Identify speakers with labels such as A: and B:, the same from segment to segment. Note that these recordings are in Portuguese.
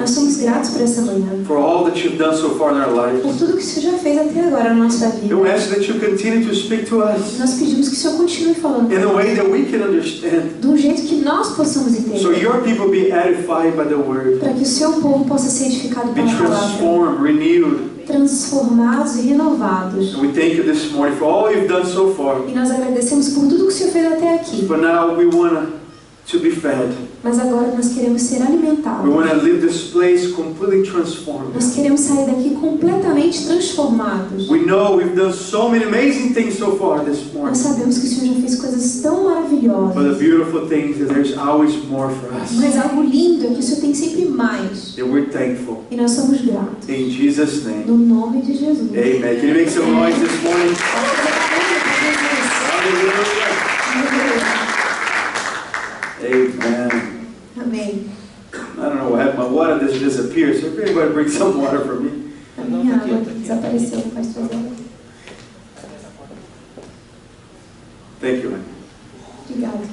A: Nós somos gratos por essa manhã.
B: For all that you've done so far in our lives.
A: Por tudo que o Senhor já fez até agora na nossa vida.
B: And we ask that you continue to speak to us.
A: Nós pedimos que o Senhor continue falando
B: in a way that we can understand.
A: de um jeito que nós possamos entender.
B: So your people be edified by the word.
A: Para que o seu povo possa ser edificado
B: Be
A: pela palavra.
B: transformed, renewed.
A: Transformados e renovados.
B: And we thank you this morning for all you've done so far.
A: E nós agradecemos por tudo que o Senhor fez até aqui.
B: But now we want to be fed.
A: Mas agora nós queremos ser alimentados.
B: We want to leave this place completely transformed.
A: Nós queremos sair daqui completamente transformados.
B: We know we've done so many amazing things so far this
A: Nós
B: morning.
A: sabemos que o Senhor já fez coisas tão
B: But the
A: maravilhosas.
B: beautiful thing is that there's always more for us.
A: Mas algo lindo é que o Senhor tem sempre mais.
B: And we're thankful.
A: E nós somos gratos.
B: In Jesus' name.
A: No nome de Jesus.
B: Amen. Can you make some noise this morning? Amen.
A: Amém.
B: I don't know what happened. My water just disappeared. So if anybody bring some water for me.
A: A minha água desapareceu, pastor Zé.
B: Thank you, man.
A: Obrigada.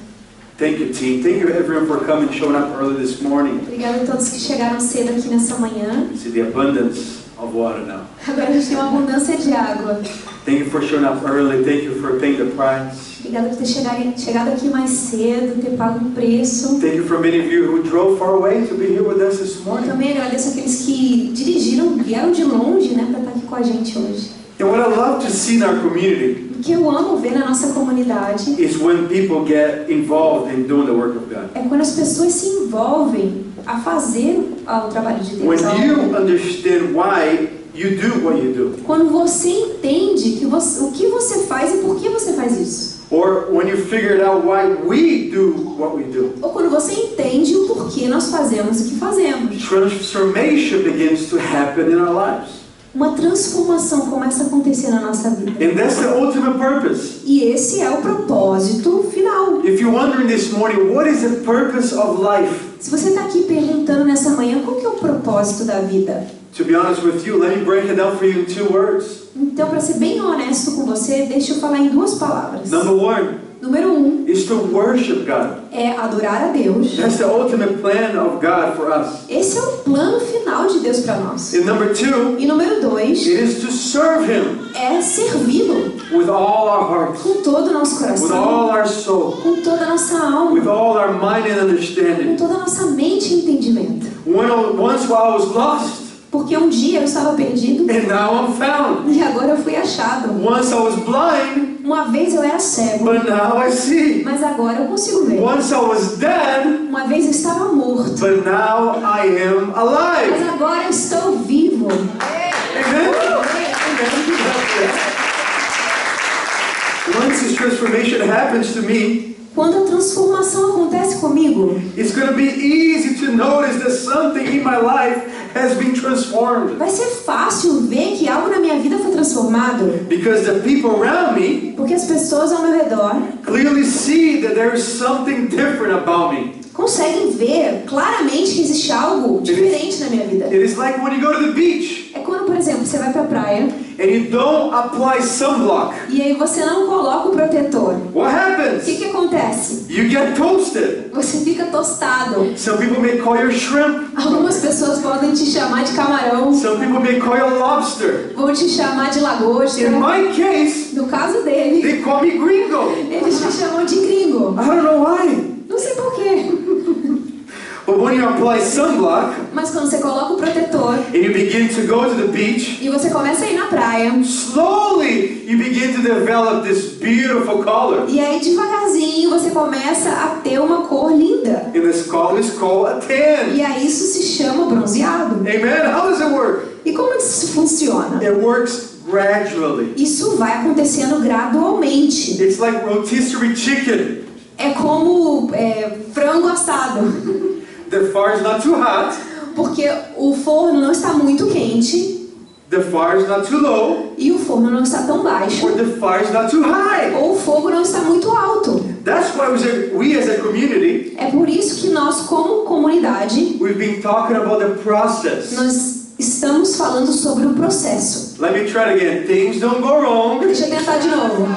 B: Thank you, team. Thank you, everyone, for coming, showing up early this morning.
A: Obrigada a todos que chegaram cedo aqui nessa manhã.
B: You see the abundance of water now.
A: Agora a gente tem uma abundância de água.
B: Thank you for showing up early. Thank you for paying the price.
A: Obrigada por ter chegado aqui mais cedo, ter pago um preço.
B: Thank you for many of you who drove far away to be here with us this morning.
A: Também agradeço aqueles que dirigiram, vieram de longe, né, para estar aqui com a gente hoje.
B: And what I love to see in our community
A: O que eu amo ver na nossa comunidade
B: is when people get involved in doing the work of God.
A: é quando as pessoas se envolvem a fazer o trabalho de Deus.
B: When you understand why you do what you do.
A: Quando você entende que o que você faz e por que você faz isso.
B: Or when you figured out why we do what we do.
A: Ou quando você entende o porquê nós fazemos o que fazemos.
B: Transformation begins to happen in our lives.
A: Uma transformação começa a acontecer na nossa vida.
B: And that's the ultimate purpose.
A: E esse é o propósito final.
B: If you're wondering this morning, what is the purpose of life?
A: Se você está aqui perguntando nessa manhã qual que é o propósito da vida,
B: To be honest with you, let me break it down for you in 2 words.
A: então, para ser bem honesto com você, deixa eu falar em 2 palavras.
B: Number 1
A: Número 1
B: is to worship God.
A: é adorar a Deus.
B: That's the ultimate plan of God for us.
A: Esse é o plano final de Deus para nós.
B: And number 2,
A: E número 2
B: it is to serve Him
A: é servi-lo
B: with all our hearts,
A: com todo o nosso
B: with
A: coração,
B: all our soul,
A: com toda a nossa
B: with
A: alma,
B: all our mind and
A: com
B: understanding.
A: toda a nossa mente e entendimento.
B: Once while I was lost,
A: Porque um dia eu estava perdido
B: and now I'm found.
A: e agora eu fui achado.
B: Once I was blind,
A: Uma vez eu era cego,
B: but now I see.
A: mas agora eu consigo ver.
B: Once I was dead,
A: Uma vez eu estava morto,
B: but now I am
A: mas
B: alive.
A: agora eu estou vivo.
B: Amen? Once this transformation happens to me,
A: Quando a transformação acontece comigo,
B: it's going to be easy to notice that something in my life has been transformed.
A: vai ser fácil ver que algo na minha vida foi transformado.
B: Because the people around me
A: Porque as pessoas ao meu redor
B: clearly see that there is something different about me.
A: conseguem ver claramente que existe algo diferente na minha vida.
B: It is like when you go to the beach
A: É quando, por exemplo, você vai pra praia
B: and you don't apply sunblock.
A: e aí você não coloca o protetor.
B: What
A: O
B: happens?
A: que acontece?
B: You get toasted.
A: Você fica tostado.
B: Some people may call you shrimp.
A: Algumas pessoas podem te chamar de camarão,
B: Some people may call you lobster.
A: vão te chamar de lagosta.
B: In my case,
A: No caso dele,
B: they call me gringo.
A: eles me chamam de gringo.
B: I don't know why.
A: Não sei porquê.
B: But when you apply sunblock
A: Mas quando você coloca o protetor
B: and you begin to go to the beach,
A: e você começa a ir na praia,
B: slowly you begin to develop this beautiful color.
A: e aí devagarzinho você começa a ter uma cor linda.
B: And this color is called a tan.
A: E aí isso se chama bronzeado.
B: Amen. How does it work?
A: E como isso funciona?
B: It works gradually.
A: Isso vai acontecendo gradualmente.
B: It's like rotisserie chicken.
A: É como frango assado.
B: The fire is not too hot.
A: Porque o forno não está muito quente
B: The fire is not too low.
A: e o forno não está tão baixo.
B: Or the fire is not too high.
A: Ou o fogo não está muito alto.
B: That's why we as a community,
A: É por isso que nós, como comunidade,
B: we've been talking about the process.
A: nós estamos falando sobre o processo.
B: Let me try it again. Things don't go wrong.
A: Deixa eu tentar de novo.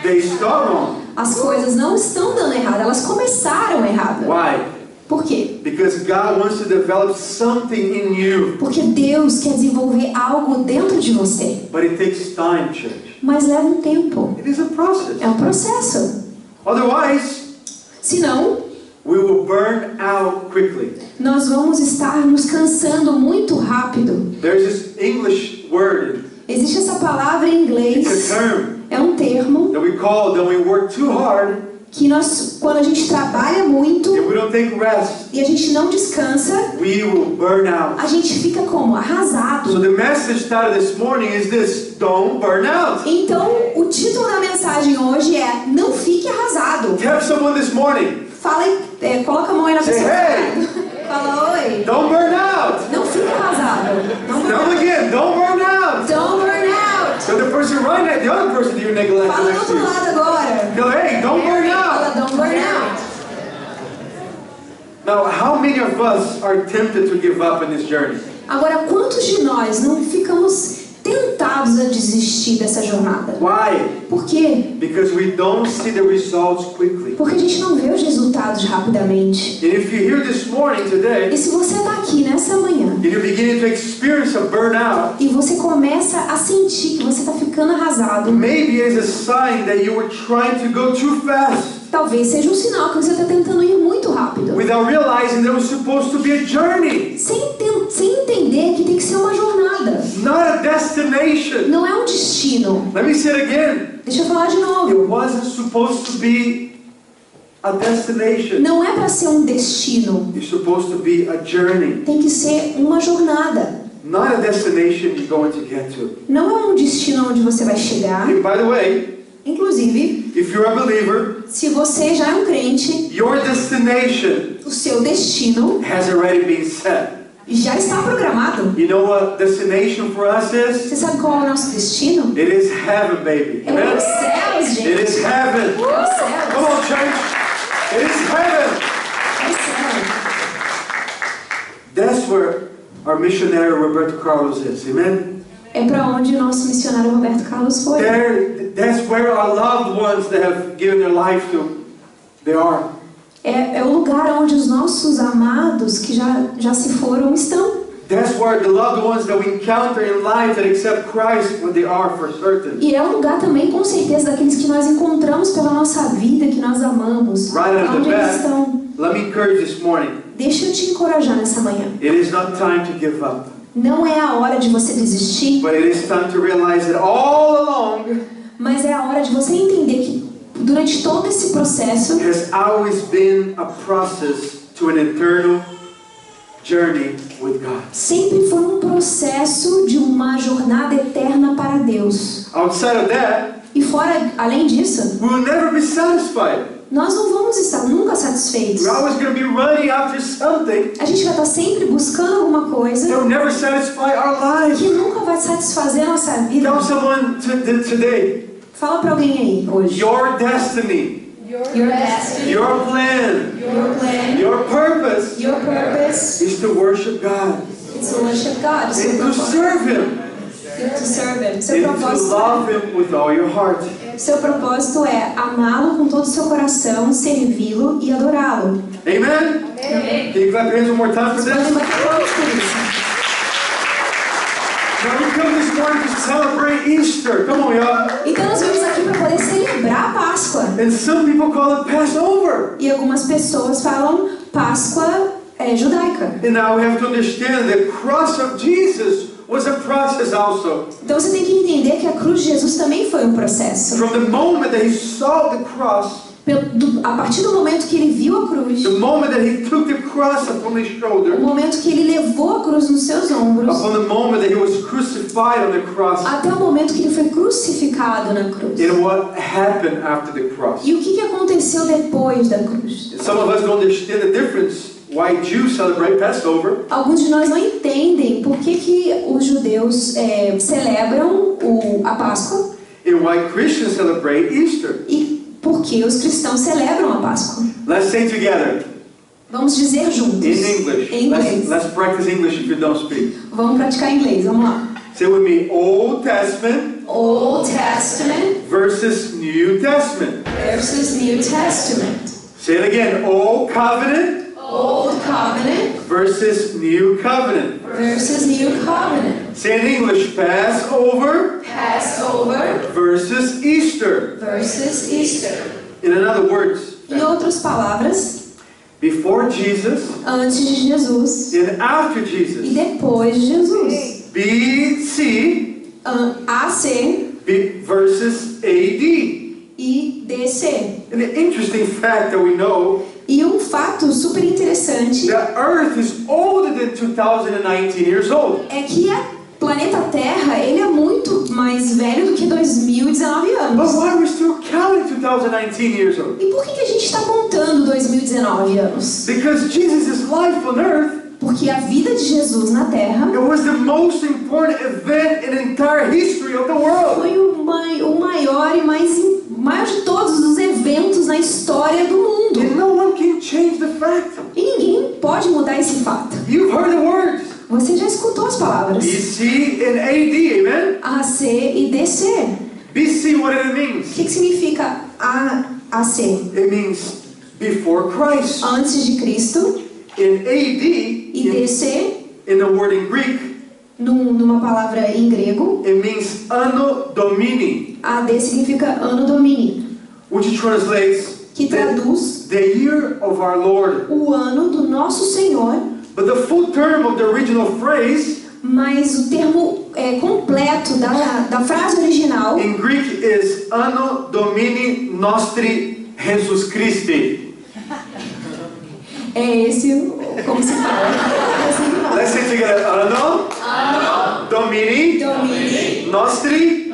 B: They start wrong.
A: As coisas não estão dando errado, elas começaram errado.
B: Why?
A: Por quê?
B: Because God wants to develop something in you.
A: Porque Deus quer desenvolver algo dentro de você.
B: But it takes time, church.
A: Mas leva um tempo.
B: It is a process.
A: É um processo.
B: Otherwise,
A: Senão,
B: we will burn out quickly.
A: nós vamos estar nos cansando muito rápido.
B: There's this English word.
A: Existe essa palavra em inglês.
B: It's a term
A: É um termo
B: that we call when we work too hard
A: que nós, quando a gente trabalha muito
B: and we don't take rest,
A: e a gente não descansa,
B: we will burn out.
A: a gente fica como?
B: So
A: Arrasado.
B: the message started this morning is this: don't burn out.
A: Então, o título da mensagem hoje é Não Fique Arrasado.
B: Tell someone this morning,
A: Fala aí, coloca a mão aí na
B: say,
A: pessoa.
B: hey,
A: Fala, oi.
B: don't burn out.
A: Não fique arrasado. Não burn
B: Now
A: out.
B: again, don't burn out.
A: Don't burn out.
B: So the person right next, the other person that you're neglecting
A: Fala do
B: next to
A: outro
B: you,
A: lado agora.
B: go, hey, don't burn
A: Fala,
B: out.
A: don't burn out.
B: Now, how many of us are tempted to give up in this journey?
A: Agora, quantos de nós não ficamos tentados a desistir dessa jornada?
B: Why?
A: Por quê?
B: Because we don't see the results quickly.
A: Porque a gente não vê os resultados rapidamente.
B: And if you're here this morning, today,
A: E se você está aqui nessa manhã
B: and you're beginning to experience a burnout,
A: e você começa a sentir que você está ficando arrasado,
B: maybe it's a sign that you were trying to go too fast
A: talvez seja um sinal que você está tentando ir muito rápido,
B: without realizing there was supposed to be a journey,
A: sem entender que tem que ser uma jornada.
B: not a destination.
A: Não é um destino.
B: Let me say it again.
A: Deixa eu falar de
B: It
A: novo.
B: wasn't supposed to be a destination.
A: Não é para ser um destino.
B: It's supposed to be a journey,
A: Tem que ser uma jornada.
B: not a destination you're going to get to.
A: Não é um destino onde você vai chegar.
B: And by the way,
A: Inclusive,
B: if you're a believer,
A: se você já é um crente,
B: your destination
A: o seu destino
B: has already been set.
A: já está programado.
B: You know what destination for us is?
A: Você sabe qual é o nosso destino?
B: It is heaven, baby.
A: É os céus,
B: It
A: gente.
B: is heaven.
A: É os céus.
B: Come on, church. It is heaven.
A: É o céu.
B: That's where our missionary Roberto Carlos is. Amen.
A: É para onde o nosso missionário Roberto Carlos foi.
B: That's where our loved ones that have given their life to, they are.
A: É o lugar onde os nossos amados que já se foram estão.
B: That's where the loved ones that we encounter in life that accept Christ, when they are for certain.
A: E é o lugar também, com certeza, daqueles que nós encontramos pela nossa vida, que nós amamos.
B: Right out of
A: Onde
B: the
A: eles
B: bat,
A: estão.
B: let me encourage this morning.
A: Deixa eu te encorajar nessa manhã.
B: It is not time to give up,
A: Não é a hora de você desistir,
B: but it is time to realize that all along
A: mas é a hora de você entender que durante todo esse processo
B: has always been a process to an eternal journey with God.
A: sempre foi um processo de uma jornada eterna para Deus.
B: Outside of that,
A: E fora, além disso,
B: we will never be satisfied.
A: nós não vamos estar nunca satisfeitos.
B: We're always going to be running after something
A: A gente vai estar sempre buscando alguma coisa
B: that will never satisfy our lives.
A: que nunca vai satisfazer a nossa vida.
B: Tell someone today,
A: Fala para alguém aí hoje.
B: your destiny,
A: Your destiny,
B: your plan,
A: your plan,
B: your purpose
A: your purpose
B: is to worship God
A: is to worship God. Seu
B: and to
A: propósito,
B: serve Him
A: to serve Him. Seu
B: and to
A: propósito,
B: love Him with all your heart.
A: seu propósito é amá-lo com todo o seu coração, servi-lo e adorá-lo.
B: Amen?
A: Amém?
B: Can you clap your hands one more time for
A: Vocês podem
B: this?
A: bater palmas por isso.
B: Now we come this morning to celebrate Easter. Come on, y'all.
A: Então nós vimos aqui para poder celebrar a Páscoa.
B: And some people call it Passover.
A: E algumas pessoas falam Páscoa judaica.
B: And now we have to understand the cross of Jesus was a process also.
A: Então você tem que entender que a cruz de Jesus também foi um processo.
B: From the moment that He saw the cross,
A: A partir do momento que ele viu a cruz,
B: the moment that He took the cross upon His
A: o
B: shoulder,
A: momento que ele levou a cruz nos seus ombros,
B: upon the moment that He was crucified on the cross,
A: até o momento que ele foi crucificado na cruz.
B: and what happened after the cross.
A: E o que aconteceu depois da cruz?
B: And some of us don't understand the difference why Jews celebrate Passover
A: Alguns de nós não entendem por que os judeus celebram a Páscoa
B: and why Christians celebrate Easter.
A: e por que os cristãos celebram a Páscoa.
B: Let's say together
A: Vamos dizer juntos.
B: in English.
A: Em inglês.
B: Let's practice English if you don't speak.
A: Vamos praticar inglês, vamos lá.
B: Say with me, Old Testament
A: Old Testament
B: versus New Testament.
A: versus New Testament.
B: Say it again, Old Covenant
A: Old Covenant
B: versus New Covenant.
A: versus New Covenant.
B: Say in English, Passover
A: Passover
B: versus Easter.
A: versus Easter.
B: In other words,
A: Em outras palavras,
B: before Jesus
A: antes de Jesus
B: and after
A: e
B: Jesus.
A: depois de Jesus.
B: BC
A: AC
B: versus AD.
A: e DC.
B: And the interesting fact that we know,
A: E um fato super interessante
B: the Earth is older than 2019 years old.
A: é que o planeta Terra, ele é muito mais velho do que 2019
B: But
A: anos.
B: why are we still counting 2019 years old?
A: E por que a gente está contando 2019 anos?
B: Because Jesus' life on earth,
A: Porque a vida de Jesus na Terra
B: it was the most important event in the entire history of the world.
A: foi o maior e maior de todos os eventos na história do mundo.
B: And no one can change the fact.
A: E ninguém pode mudar esse fato.
B: You've heard the words.
A: Você já escutou as palavras.
B: BC and AD, amen?
A: AC e DC.
B: BC, what it
A: O
B: means?
A: que significa AC?
B: It means before Christ.
A: Antes de Cristo.
B: In AD,
A: E DC,
B: in the word in Greek,
A: numa palavra em grego,
B: it means Anno Domini,
A: AD significa Anno Domini,
B: which translates
A: que traduz
B: the year of our Lord.
A: o ano do nosso Senhor,
B: But the full term of the original phrase
A: mas o termo completo da frase original
B: in Greek is Anno Domini Nostri Jesus Christi.
A: é esse, como se fala? É assim que fala.
B: Let's say together, Anno Domini Nostri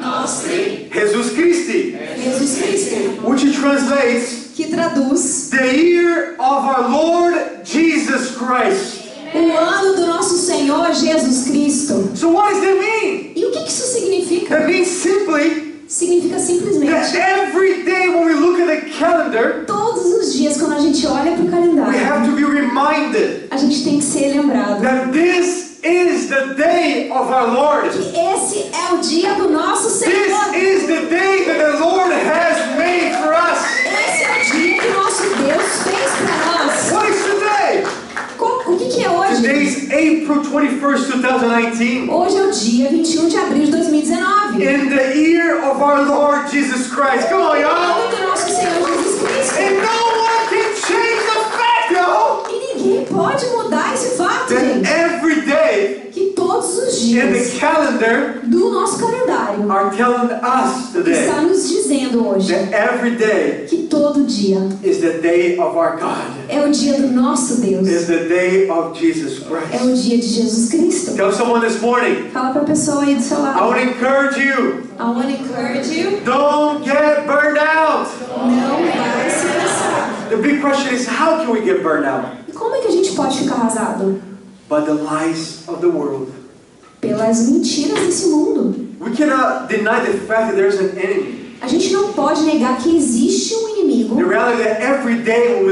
B: Jesus Christi,
A: Jesus Cristo,
B: which translates
A: que traduz
B: the year of our Lord Jesus Christ.
A: o ano do nosso Senhor Jesus Cristo.
B: So what does that mean?
A: E o que isso significa?
B: That means simply
A: Significa simplesmente
B: that every day when we look at the calendar,
A: todos os dias quando a gente olha para o
B: we
A: calendário,
B: have to be reminded
A: a gente tem que ser lembrado
B: that this is the day of our Lord.
A: que esse é o dia do nosso
B: This
A: Senhor.
B: is the day that the Lord has made for us.
A: Esse é o dia que o nosso Deus fez para nós.
B: What is today?
A: O que é hoje?
B: Today is April 21st, 2019.
A: Hoje é o dia 21 de abril de 2019.
B: In the year of our Lord Jesus Christ. Come on,
A: O
B: y'all.
A: ano do nosso Senhor Jesus Cristo.
B: And no one can change the fact, y'all,
A: E ninguém pode mudar esse fato,
B: that
A: gente.
B: every day
A: Que todos os
B: in the
A: dias
B: calendar
A: do nosso calendário
B: are telling us today
A: está nos dizendo hoje
B: that every day
A: que todo dia
B: is the day of our God.
A: é o dia do nosso Deus.
B: Is the day of Jesus
A: É
B: Christ.
A: o dia de Jesus Cristo.
B: Tell someone this morning,
A: Fala pra pessoa aí do seu
B: I
A: lado.
B: want to encourage you,
A: I want to encourage you.
B: don't get burned out.
A: Não vai se cansar.
B: The big question is, how can we get burned out?
A: E como é que a gente pode ficar arrasado?
B: By the lies of the world.
A: Pelas mentiras desse mundo.
B: We cannot deny the fact that there's an enemy.
A: A gente não pode negar que existe um inimigo.
B: The reality that every day when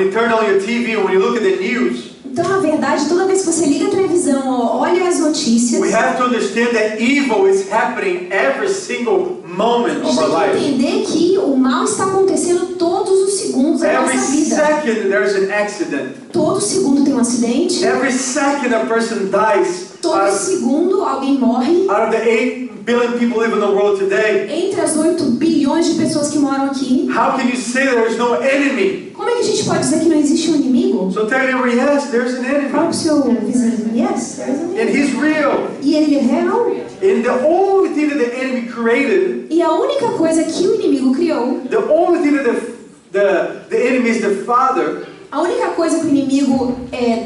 B: you turn on your TV, when you look at the news,
A: Então, na verdade, toda vez que você liga a televisão, olha as notícias,
B: we have to understand that evil is happening every single moment
A: a
B: of
A: gente
B: our
A: tem que
B: life.
A: entender que o mal está acontecendo todos os segundos da
B: Every
A: nossa vida.
B: second there's an accident.
A: Todo segundo tem um acidente.
B: Every second a person dies.
A: Todo segundo alguém morre.
B: Out of the 8 billion people live in the world today,
A: Entre as 8 bilhões de pessoas que moram aqui,
B: how can you say there's no enemy?
A: como é que a gente pode dizer que não existe um inimigo?
B: So tell your neighbor, yes, there's an
A: Fala
B: enemy.
A: pro seu vizinho, yes, there's an
B: And
A: enemy.
B: he's real.
A: E ele é real.
B: And the only thing that the enemy created,
A: E a única coisa que o inimigo criou,
B: the only thing that the enemy is the father,
A: a única coisa que o inimigo é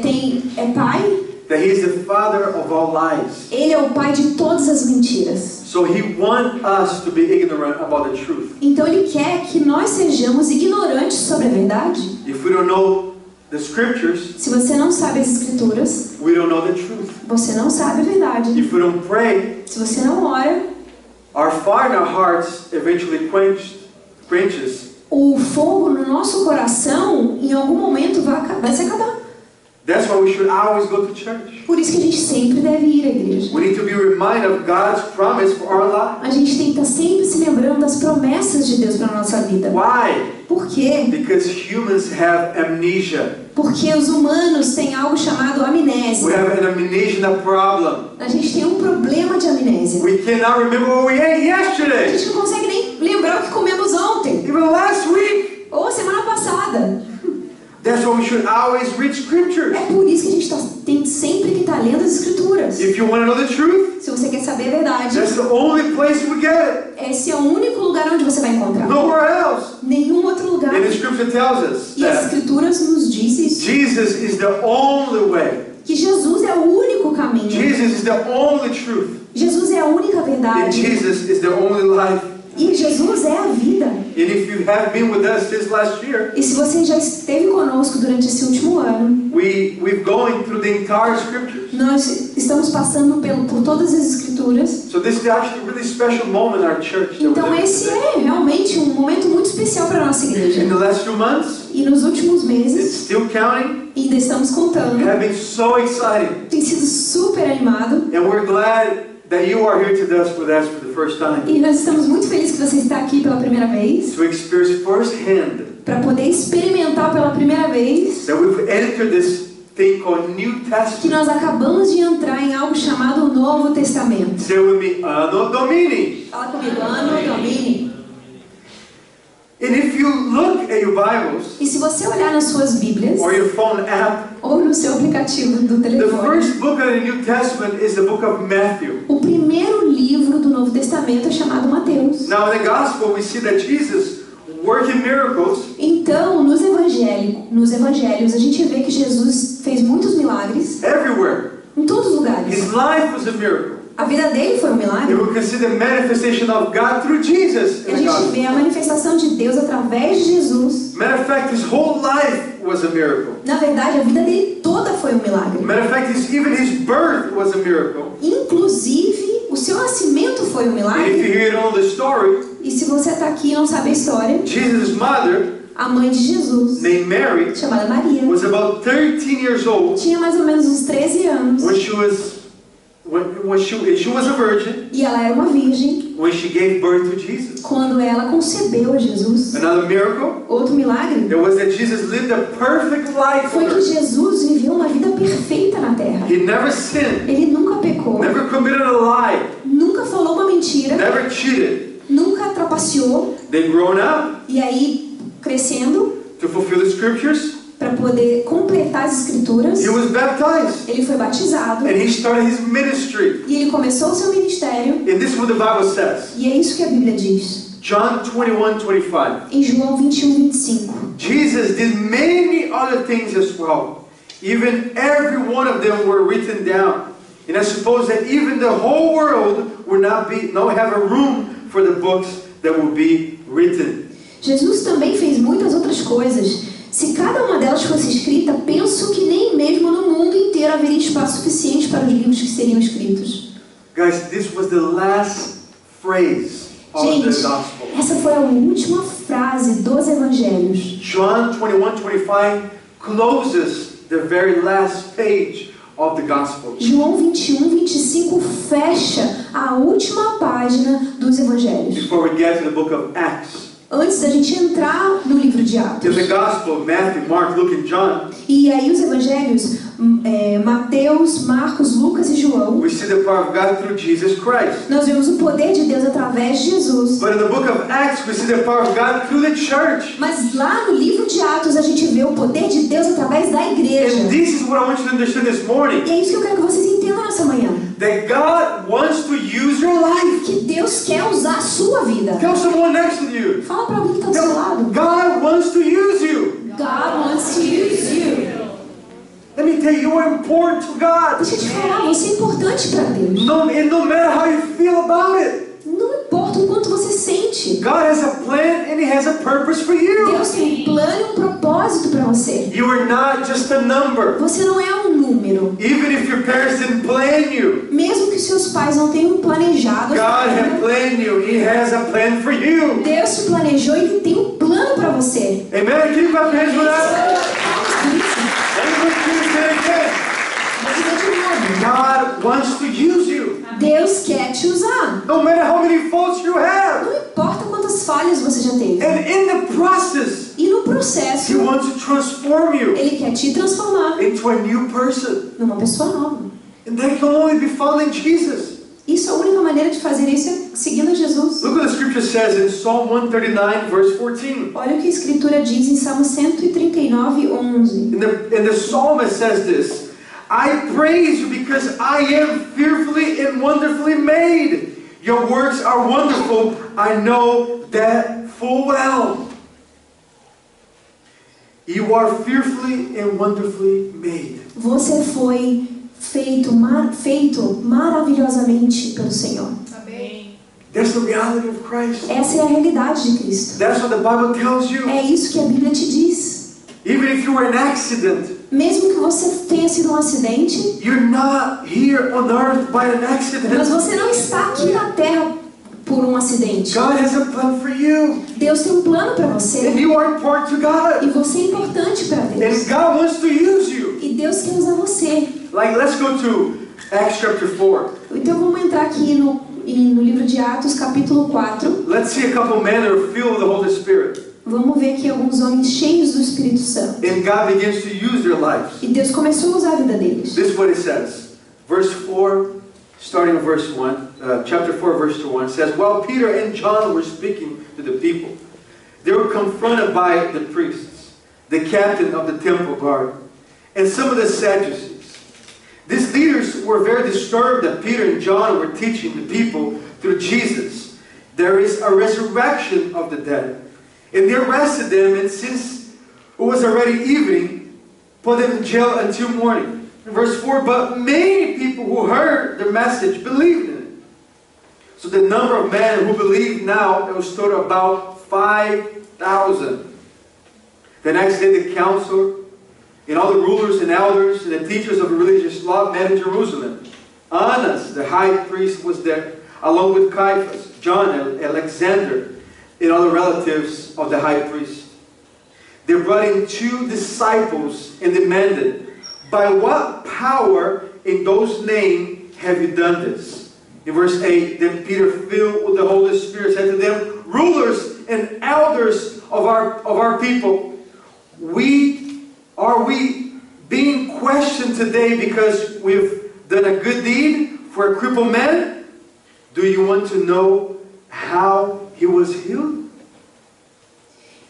A: pai,
B: that he is the father of all lies.
A: ele é o pai de todas as mentiras.
B: So he wants us to be ignorant about the truth.
A: Então ele quer que nós sejamos ignorantes sobre a verdade.
B: If we don't know the scriptures,
A: Se você não sabe as escrituras,
B: we don't know the truth.
A: você não sabe a verdade.
B: If we don't pray,
A: Se você não ora,
B: our fire in our hearts eventually quenches.
A: o fogo no nosso coração, em algum momento, vai se acabar.
B: That's why we should always go to church.
A: Por isso que a gente sempre deve ir à igreja.
B: We need to be reminded of God's promise for our life.
A: A gente tem que estar sempre se lembrando das promessas de Deus para a nossa vida.
B: Why?
A: Por quê?
B: Because humans have amnesia.
A: Porque os humanos têm algo chamado
B: We
A: amnésia.
B: have an amnesia problem.
A: A gente tem um problema de amnésia.
B: We cannot remember what we ate
A: A
B: yesterday,
A: gente não consegue nem lembrar o que comemos ontem.
B: even last week.
A: Ou semana passada.
B: That's why we should always read scriptures.
A: É por isso que a gente tem sempre que estar lendo as escrituras.
B: If you want to know the truth,
A: Se você quer saber a verdade,
B: that's the only place we get it.
A: esse é o único lugar onde você vai encontrar.
B: Nowhere else.
A: Nenhum outro lugar.
B: And the scripture tells us
A: E as
B: that
A: escrituras nos dizem isso,
B: Jesus is the only way.
A: que Jesus é o único caminho.
B: Jesus is the only truth.
A: Jesus é a única
B: And
A: verdade.
B: Jesus is the only life.
A: E Jesus é a vida.
B: And if you have been with us this last year,
A: E se você já esteve conosco durante esse último ano,
B: we've going through the entire scriptures.
A: nós estamos passando por todas as escrituras.
B: So this is actually a really special moment in our church. that
A: Então
B: we're living
A: esse
B: today.
A: é realmente um momento muito especial para a nossa igreja.
B: In the last few months,
A: E nos últimos
B: it's
A: meses,
B: still counting,
A: ainda estamos contando,
B: have been so exciting.
A: tem sido super animado.
B: And we're glad that you are here with us for the first time.
A: E nós estamos muito felizes que você está aqui pela primeira vez,
B: To experience firsthand
A: para poder experimentar pela primeira vez
B: that we've entered this thing called New
A: que
B: Testament.
A: nós acabamos de entrar em algo chamado Novo Testamento.
B: Say with me, Anno Domini.
A: Fala comigo, Anno Domini.
B: And if you look at your Bibles
A: E se você olhar nas suas Bíblias
B: or your phone app,
A: ou no seu aplicativo do
B: the
A: telefone,
B: first book of the New Testament is the book of Matthew.
A: o primeiro livro do Novo Testamento é chamado Mateus.
B: Now in the Gospel we see that Jesus working miracles.
A: Então, nos evangelhos, a gente vê que Jesus fez muitos milagres
B: Everywhere.
A: em todos os lugares.
B: His life was a miracle.
A: A vida dele foi um milagre.
B: And we can see the manifestation of God through Jesus
A: E
B: in
A: a
B: the
A: gente
B: Gospel.
A: vê a manifestação de Deus através de Jesus.
B: Matter of fact, his whole life was a miracle.
A: Na verdade, a vida dele toda foi um milagre.
B: Matter of fact, even his birth was a miracle.
A: Inclusive, o seu nascimento foi um
B: And if you
A: milagre.
B: hear all the story,
A: E se você está aqui e não sabe a história,
B: Jesus' mother,
A: a mãe de Jesus,
B: named Mary,
A: chamada Maria,
B: was about 13 years old
A: tinha mais ou menos uns 13 anos.
B: when she was a virgin
A: E ela era uma virgem
B: when she gave birth to Jesus.
A: quando ela concebeu a Jesus.
B: Another miracle,
A: Outro milagre
B: it was that Jesus lived a perfect life
A: foi
B: on
A: que
B: earth.
A: Jesus viveu uma vida perfeita na terra.
B: He never sinned,
A: Ele nunca pecou,
B: never committed a lie,
A: nunca falou uma mentira,
B: never cheated.
A: nunca trapaceou.
B: Then grown up
A: E aí, crescendo,
B: to fulfill the scriptures,
A: para poder completar as escrituras,
B: he was baptized
A: ele foi batizado
B: and he started his ministry.
A: e ele começou o seu ministério.
B: And this is what the Bible says.
A: E é isso que a Bíblia diz.
B: John 21:25.
A: Em João 21:25.
B: Jesus did many other things as well. Even every one of them were written down. And I suppose that even the whole world would not have a room for the books that would be written.
A: Jesus também fez muitas outras coisas. Se cada uma delas fosse escrita, penso que nem mesmo no mundo inteiro haveria espaço suficiente para os livros que seriam escritos.
B: Guys, this was the last phrase of the
A: Gente,
B: gospel.
A: essa foi a última frase dos evangelhos.
B: John 21:25 closes the very last page of the gospel.
A: João 21:25 fecha a última página dos evangelhos.
B: Before we get to the book of Acts.
A: Antes da gente entrar no livro de Atos.
B: In the gospel of Matthew, Mark, Luke, and John,
A: E aí os evangelhos, Mateus, Marcos, Lucas e João,
B: we see the power of God through Jesus Christ.
A: nós vemos o poder de Deus através de Jesus.
B: But in the book of Acts, we see the power of God through the church.
A: Mas lá no livro de Atos a gente vê o poder de Deus através da igreja.
B: And this is what I want you to understand this morning.
A: E é isso que eu quero que vocês entendam nessa manhã.
B: That God wants to use your life.
A: Que Deus quer usar a sua vida.
B: Tell someone next to you.
A: Fala para alguém que está do seu lado.
B: God wants to use you.
A: God wants to use you.
B: Let me tell you, you are important to God.
A: Deixa eu te falar, você é importante para Deus.
B: And no matter how you feel about it,
A: Não importa o quanto você sente.
B: God has a plan and He has a purpose for you.
A: Deus tem um plano e um propósito para você.
B: You are not just a number.
A: Você não é um número.
B: Even if your parents didn't plan you,
A: Mesmo que seus pais não tenham planejado,
B: God has planned you. He has a plan for you.
A: Deus te planejou e Ele tem um plano para você.
B: Amen. Can you clap your hands for that? Everybody, can you say God wants to use you.
A: Deus quer te usar.
B: No matter how many faults you have.
A: Não importa quantas falhas você já teve.
B: And in the process,
A: E no processo,
B: He wants to transform you
A: Ele quer te transformar
B: into a new person.
A: numa pessoa nova.
B: And that can only be found in Jesus.
A: Isso, a única maneira de fazer isso é seguindo Jesus.
B: Look what the scripture says in Psalm 139, verse 14.
A: Olha o que a Escritura diz em Salmo 139, 11.
B: And the psalmist says this, I praise you because I am fearfully and wonderfully made. Your works are wonderful. I know that full well. You are fearfully and wonderfully made.
A: Você foi feito maravilhosamente pelo Senhor.
C: Amém.
B: That's the reality of Christ.
A: Essa é a realidade de Cristo.
B: That's what the Bible tells you.
A: É isso que a Bíblia te diz.
B: Even if you were an accident,
A: Mesmo que você tenha sido um acidente,
B: you're not here on earth by an
A: mas
B: accident.
A: você não está aqui na Terra por um acidente.
B: God has a plan for you.
A: Deus tem um plano para
B: And
A: você.
B: you are important to
A: E
B: God.
A: você é importante para Deus.
B: And God wants to use you.
A: E Deus quer usar você.
B: Like, let's go to Acts chapter 4.
A: Então vamos entrar aqui no livro de Atos, capítulo 4.
B: Let's see a couple men that are filled with the Holy Spirit.
A: Vamos ver aqui alguns homens cheios do Espírito Santo.
B: And God begins to use their lives.
A: E Deus começou a usar a vida deles.
B: This is what it says. Verse 4, starting in verse 1, chapter 4, verse 1, says, While Peter and John were speaking to the people, they were confronted by the priests, the captain of the temple guard, and some of the Sadducees. These leaders were very disturbed that Peter and John were teaching the people through Jesus. There is a resurrection of the dead. And they arrested them, and since it was already evening, put them in jail until morning. In verse 4, but many people who heard the message believed in it. So the number of men who believed now, it was stood about 5,000. The next day the council and all the rulers and elders and the teachers of the religious law met in Jerusalem. Annas, the high priest, was there, along with Caiaphas, John, Alexander, and other relatives of the high priest. They brought in 2 disciples and demanded, By what power in those names have you done this? In verse 8, then Peter, filled with the Holy Spirit, said to them, Rulers and elders of our people, are we being questioned today because we've done a good deed for a crippled man? Do you want to know how he was healed?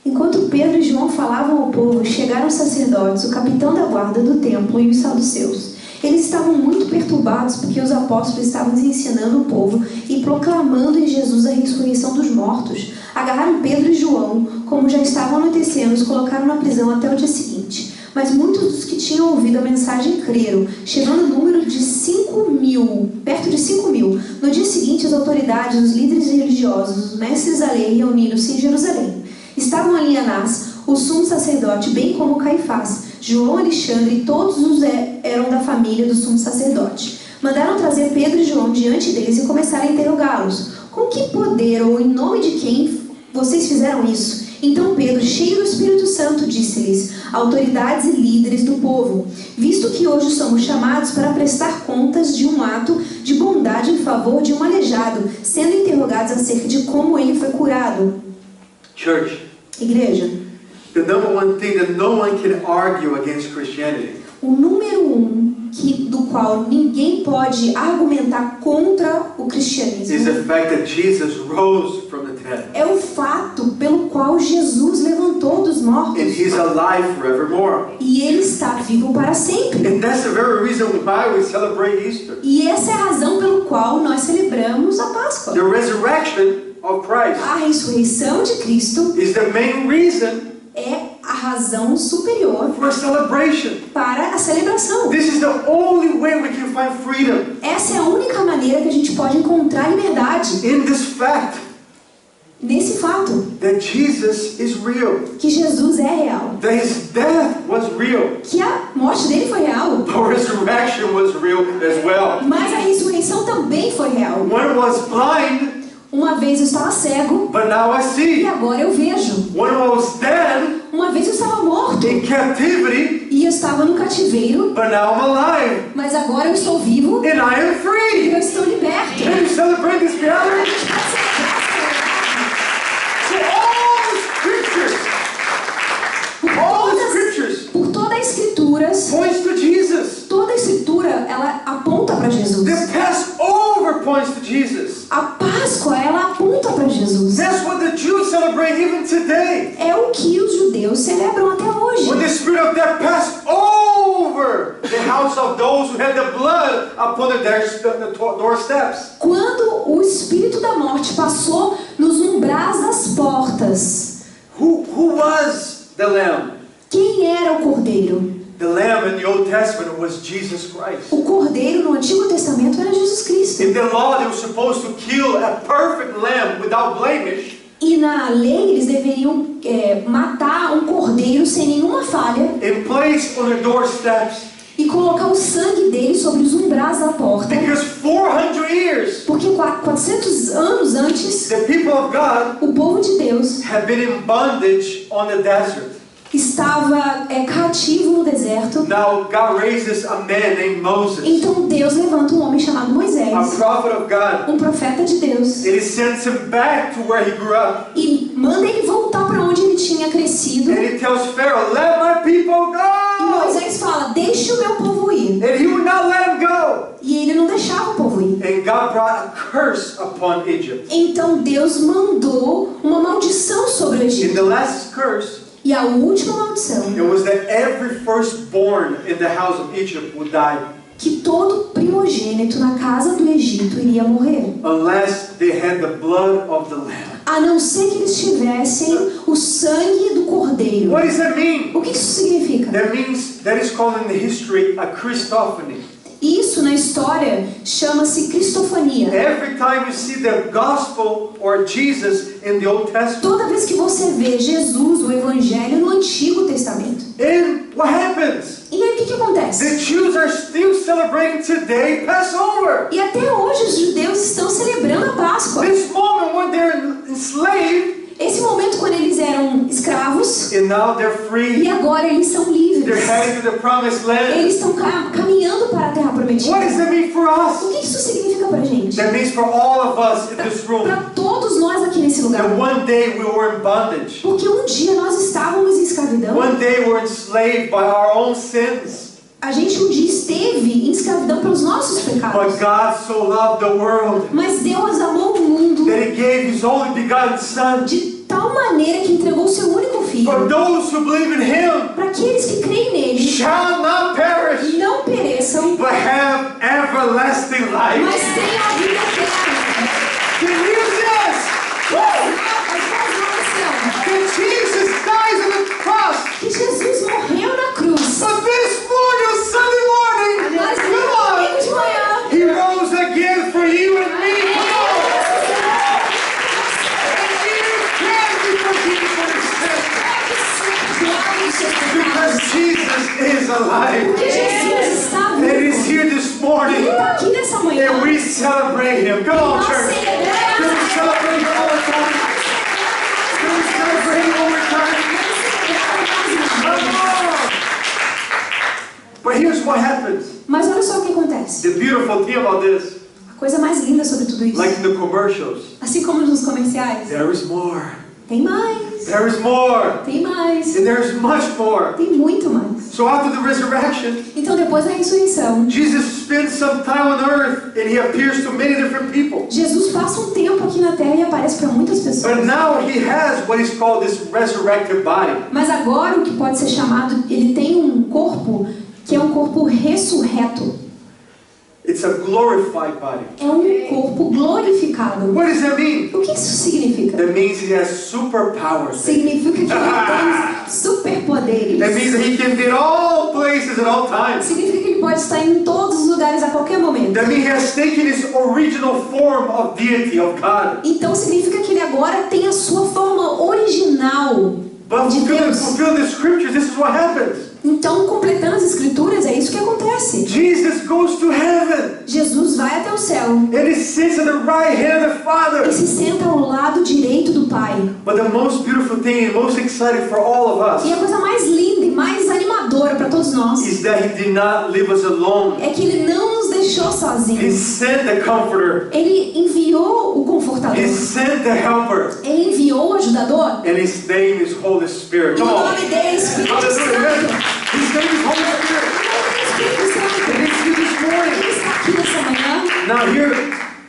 A: Enquanto Pedro e João falavam ao povo, chegaram os sacerdotes, o capitão da guarda do templo e os saduceus. Eles estavam muito perturbados porque os apóstolos estavam ensinando o povo e proclamando em Jesus a ressurreição dos mortos. Agarraram Pedro e João, como já estava anoitecendo, os colocaram na prisão até o dia seguinte. Mas muitos dos que tinham ouvido a mensagem creram, chegando ao número de 5.000, perto de 5.000. No dia seguinte, as autoridades, os líderes religiosos, os mestres da lei reuniram-se em Jerusalém. Estavam ali Anás, o sumo sacerdote, bem como Caifás, João, Alexandre e todos os eram da família do sumo sacerdote. Mandaram trazer Pedro e João diante deles e começaram a interrogá-los. Com que poder ou em nome de quem vocês fizeram isso? Então Pedro, cheio do Espírito Santo, disse-lhes, autoridades e líderes do povo, visto que hoje somos chamados para prestar contas de um ato de bondade em favor de um aleijado, sendo interrogados acerca de como ele foi curado.
B: Church,
A: Igreja,
B: the number one thing that no one can argue against Christianity
A: o número 1 do qual ninguém pode argumentar contra o
B: is
A: cristianismo
B: the fact that Jesus rose from the dead.
A: é o fato pelo qual Jesus levantou dos mortos.
B: And He's alive forevermore.
A: E ele está vivo para sempre.
B: And that's the very reason why we celebrate Easter.
A: E essa é a razão pelo qual nós celebramos a Páscoa.
B: The resurrection of Christ
A: A ressurreição de Cristo
B: is the main reason
A: é a razão superior
B: for celebration.
A: para a celebração.
B: This is the only way we can find freedom.
A: Essa é a única maneira que a gente pode encontrar liberdade.
B: In this fact
A: Nesse fato,
B: that Jesus is real.
A: que Jesus é real.
B: That His death was real.
A: Que a morte dele foi real.
B: The resurrection was real as well.
A: Mas a ressurreição também foi real.
B: One was blind,
A: Uma vez eu estava cego
B: but now I
A: e
B: see.
A: agora eu vejo.
B: One was dead
A: Uma vez eu estava morto
B: in captivity,
A: E eu estava no cativeiro,
B: but now I'm alive,
A: mas agora eu estou vivo
B: and I am
A: e
B: free.
A: eu estou liberto.
B: Can you celebrate this
A: A
B: reality?
A: gente pode celebrar
B: So all the scriptures
A: por toda a escrituras,
B: points to Jesus.
A: toda a escritura, ela aponta para Jesus.
B: The Passover points to Jesus.
A: A Páscoa, ela aponta para Jesus.
B: That's what the Jews celebrate even today.
A: É o que os judeus celebram até hoje.
B: When the spirit of death passed over the house of those who had the blood upon the doorsteps.
A: Quando o espírito da morte passou nos umbrais das portas,
B: Who was the lamb?
A: quem era o cordeiro?
B: The lamb in the Old Testament was Jesus Christ.
A: O cordeiro no Antigo Testamento era Jesus Cristo.
B: In the law, they were supposed to kill a perfect lamb without blemish.
A: E na lei eles deveriam matar um cordeiro sem nenhuma falha
B: And place on the doorsteps.
A: e colocar o sangue dele sobre os umbrais da porta.
B: Because 400 years,
A: Porque 400 anos antes,
B: the people of God
A: o povo de Deus
B: had been in bondage on the desert.
A: estava cativo no deserto.
B: Now God raises a man named Moses,
A: Então Deus levanta um homem chamado
B: a
A: Moisés,
B: prophet of God,
A: um profeta de Deus,
B: and he sends him back to where he grew up.
A: e manda ele voltar para onde ele tinha crescido.
B: And he tells Pharaoh, "Let my people
A: E
B: go."
A: Moisés fala: deixe o meu povo ir.
B: And he would not let him go.
A: E ele não deixava o povo ir.
B: And God brought a curse upon Egypt.
A: Então Deus mandou uma maldição sobre o
B: In
A: Egito.
B: the last curse,
A: E a última maldição,
B: it was that every firstborn in the house of Egypt would die,
A: que todo primogênito na casa do Egito iria morrer,
B: unless they had the blood of the lamb.
A: a não ser que eles tivessem o sangue do cordeiro.
B: What does that mean?
A: O que isso significa?
B: That is called in the history a Christophany.
A: Isso na história chama-se cristofania.
B: Every time you see the gospel or Jesus in the Old Testament,
A: Toda vez que você vê Jesus, o Evangelho, no Antigo Testamento.
B: and what happens?
A: E aí o que acontece?
B: The Jews are still celebrating today Passover.
A: E até hoje os judeus estão celebrando a Páscoa.
B: This moment when they're enslaved,
A: Esse momento quando eles eram escravos
B: and now they're
A: e
B: free.
A: agora eles são
B: They're
A: livres.
B: heading to the promised land.
A: Eles estão caminhando para a Terra Prometida.
B: What does that mean for
A: O
B: us?
A: que isso significa pra gente?
B: That means for all of us in this room,
A: Para todos nós aqui nesse lugar.
B: that one day we were in bondage.
A: Porque um dia nós estávamos em escravidão.
B: One day we were enslaved by our own sins.
A: A gente um dia esteve em escravidão pelos nossos pecados.
B: But God so loved the world
A: Mas Deus amou o mundo
B: that He gave His only begotten Son.
A: de tal maneira que entregou o seu único
B: For
A: filho.
B: those who believe in Him
A: Para aqueles que creem nele,
B: shall not perish,
A: não pereçam,
B: but have everlasting
A: mas
B: life.
A: tenham a vida eterna.
B: Can you this? That Jesus dies on the cross.
A: Que Jesus morreu na cruz.
B: But this morning, Sunday morning,
A: Mas no
B: come on,
A: domingo de manhã,
B: He rose again for you and me. Come on. And you can be forgiven for your sins. Because Jesus is alive.
A: porque Jesus está
B: And
A: vivo.
B: He's here this
A: Ele
B: morning.
A: está aqui nessa manhã.
B: And we celebrate Him. Come on,
A: Nós
B: church. Can we
A: celebramos.
B: celebrate Him one more time? Can we celebrate Him one more time? Come on. But here's what happens.
A: Mas olha só o que acontece.
B: The beautiful thing about this,
A: A coisa mais linda sobre tudo isso,
B: like in the commercials,
A: assim como nos comerciais,
B: there is more.
A: tem mais,
B: There is more.
A: tem mais,
B: And there is much more.
A: tem muito mais.
B: So after the resurrection,
A: Então depois da ressurreição,
B: Jesus spends some time on earth and He appears to many different people.
A: Jesus passa um tempo aqui na Terra e aparece para muitas pessoas.
B: But now He has what is called this resurrected body.
A: Mas agora o que pode ser chamado, ele tem um corpo que é um corpo ressurreto.
B: It's a glorified body.
A: É um corpo glorificado.
B: What does that mean?
A: O que isso significa?
B: That means He has superpowers.
A: Significa que ele tem superpoderes.
B: That means that He can be in all places at all times.
A: Significa que ele pode estar em todos os lugares a qualquer momento.
B: That means He has taken His original form of deity, of God.
A: Então significa que ele agora tem a sua forma original
B: But
A: de Deus.
B: fulfill the scriptures, this is what happens.
A: Então, completando as escrituras, é isso que acontece.
B: Jesus goes to heaven.
A: Jesus vai até o céu.
B: And He sits at the right hand of the
A: e
B: Father.
A: se senta ao lado direito do Pai.
B: But the most beautiful thing and most exciting for all of us
A: E a coisa mais linda e mais animadora para todos nós
B: is that He did not leave us alone.
A: é que Ele não nos deixou
B: He
A: sozinhos.
B: sent the Comforter.
A: Ele enviou o Confortador.
B: He sent the Helper.
A: Ele enviou o ajudador.
B: And His name is Holy Spirit.
A: E o
B: Come on.
A: nome dele é Espírito
B: Hallelujah.
A: Santo.
B: His name is Holy Spirit.
A: Espírito Santo.
B: And it's here this morning.
A: Ele está aqui nessa manhã.
B: Now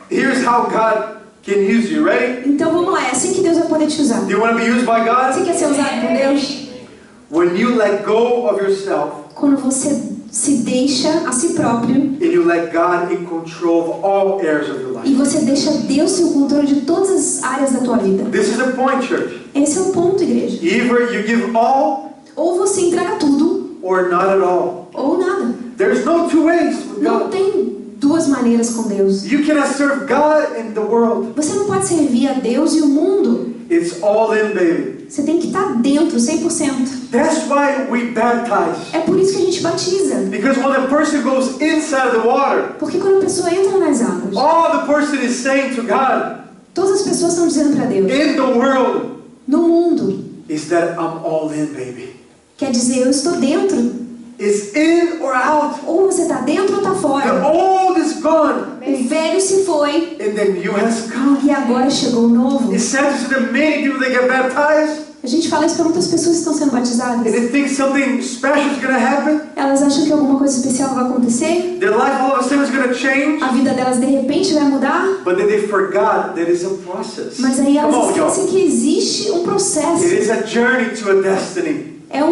B: here's how God can use you. Ready?
A: Então vamos lá, é assim que Deus vai poder te usar.
B: Do you want to be used by God?
A: Você quer ser usado por Deus?
B: When you let go of yourself
A: Quando você se deixa a si próprio
B: and you let God in control of all areas of your
A: e
B: life.
A: você deixa Deus ter o controle de todas as áreas da tua vida.
B: This is the point, church.
A: Esse é o ponto, igreja.
B: Either you give all
A: Ou você entrega tudo,
B: or not at all.
A: ou nada.
B: There's no two ways with
A: Não
B: God.
A: tem duas maneiras com Deus.
B: You cannot serve God and the world.
A: Você não pode servir a Deus e o mundo.
B: It's all in, baby.
A: Você tem que estar dentro, 100%.
B: That's why we baptize.
A: É por isso que a gente batiza.
B: Because when a person goes inside of the water,
A: Porque quando a pessoa entra nas águas,
B: all the person is saying to God,
A: todas as pessoas estão dizendo para Deus,
B: in the world,
A: no mundo,
B: is that I'm all in, baby.
A: quer dizer, eu estou dentro.
B: It's in or out.
A: Ou você está dentro ou está
B: The
A: fora.
B: old is gone,
A: O velho se foi
B: and the new has come.
A: e agora chegou o novo.
B: It's sad to see the many people that get baptized,
A: A gente fala isso para muitas pessoas que estão sendo
B: and
A: batizadas.
B: they think something special is going to happen.
A: Elas acham que alguma coisa especial vai acontecer.
B: Their life all of a sudden is going to change.
A: A vida delas de repente vai mudar.
B: But then they forgot that it's a process.
A: Mas aí
B: Come
A: elas
B: on, y'all.
A: esquecem que existe um processo.
B: It is a journey to a destiny.
A: É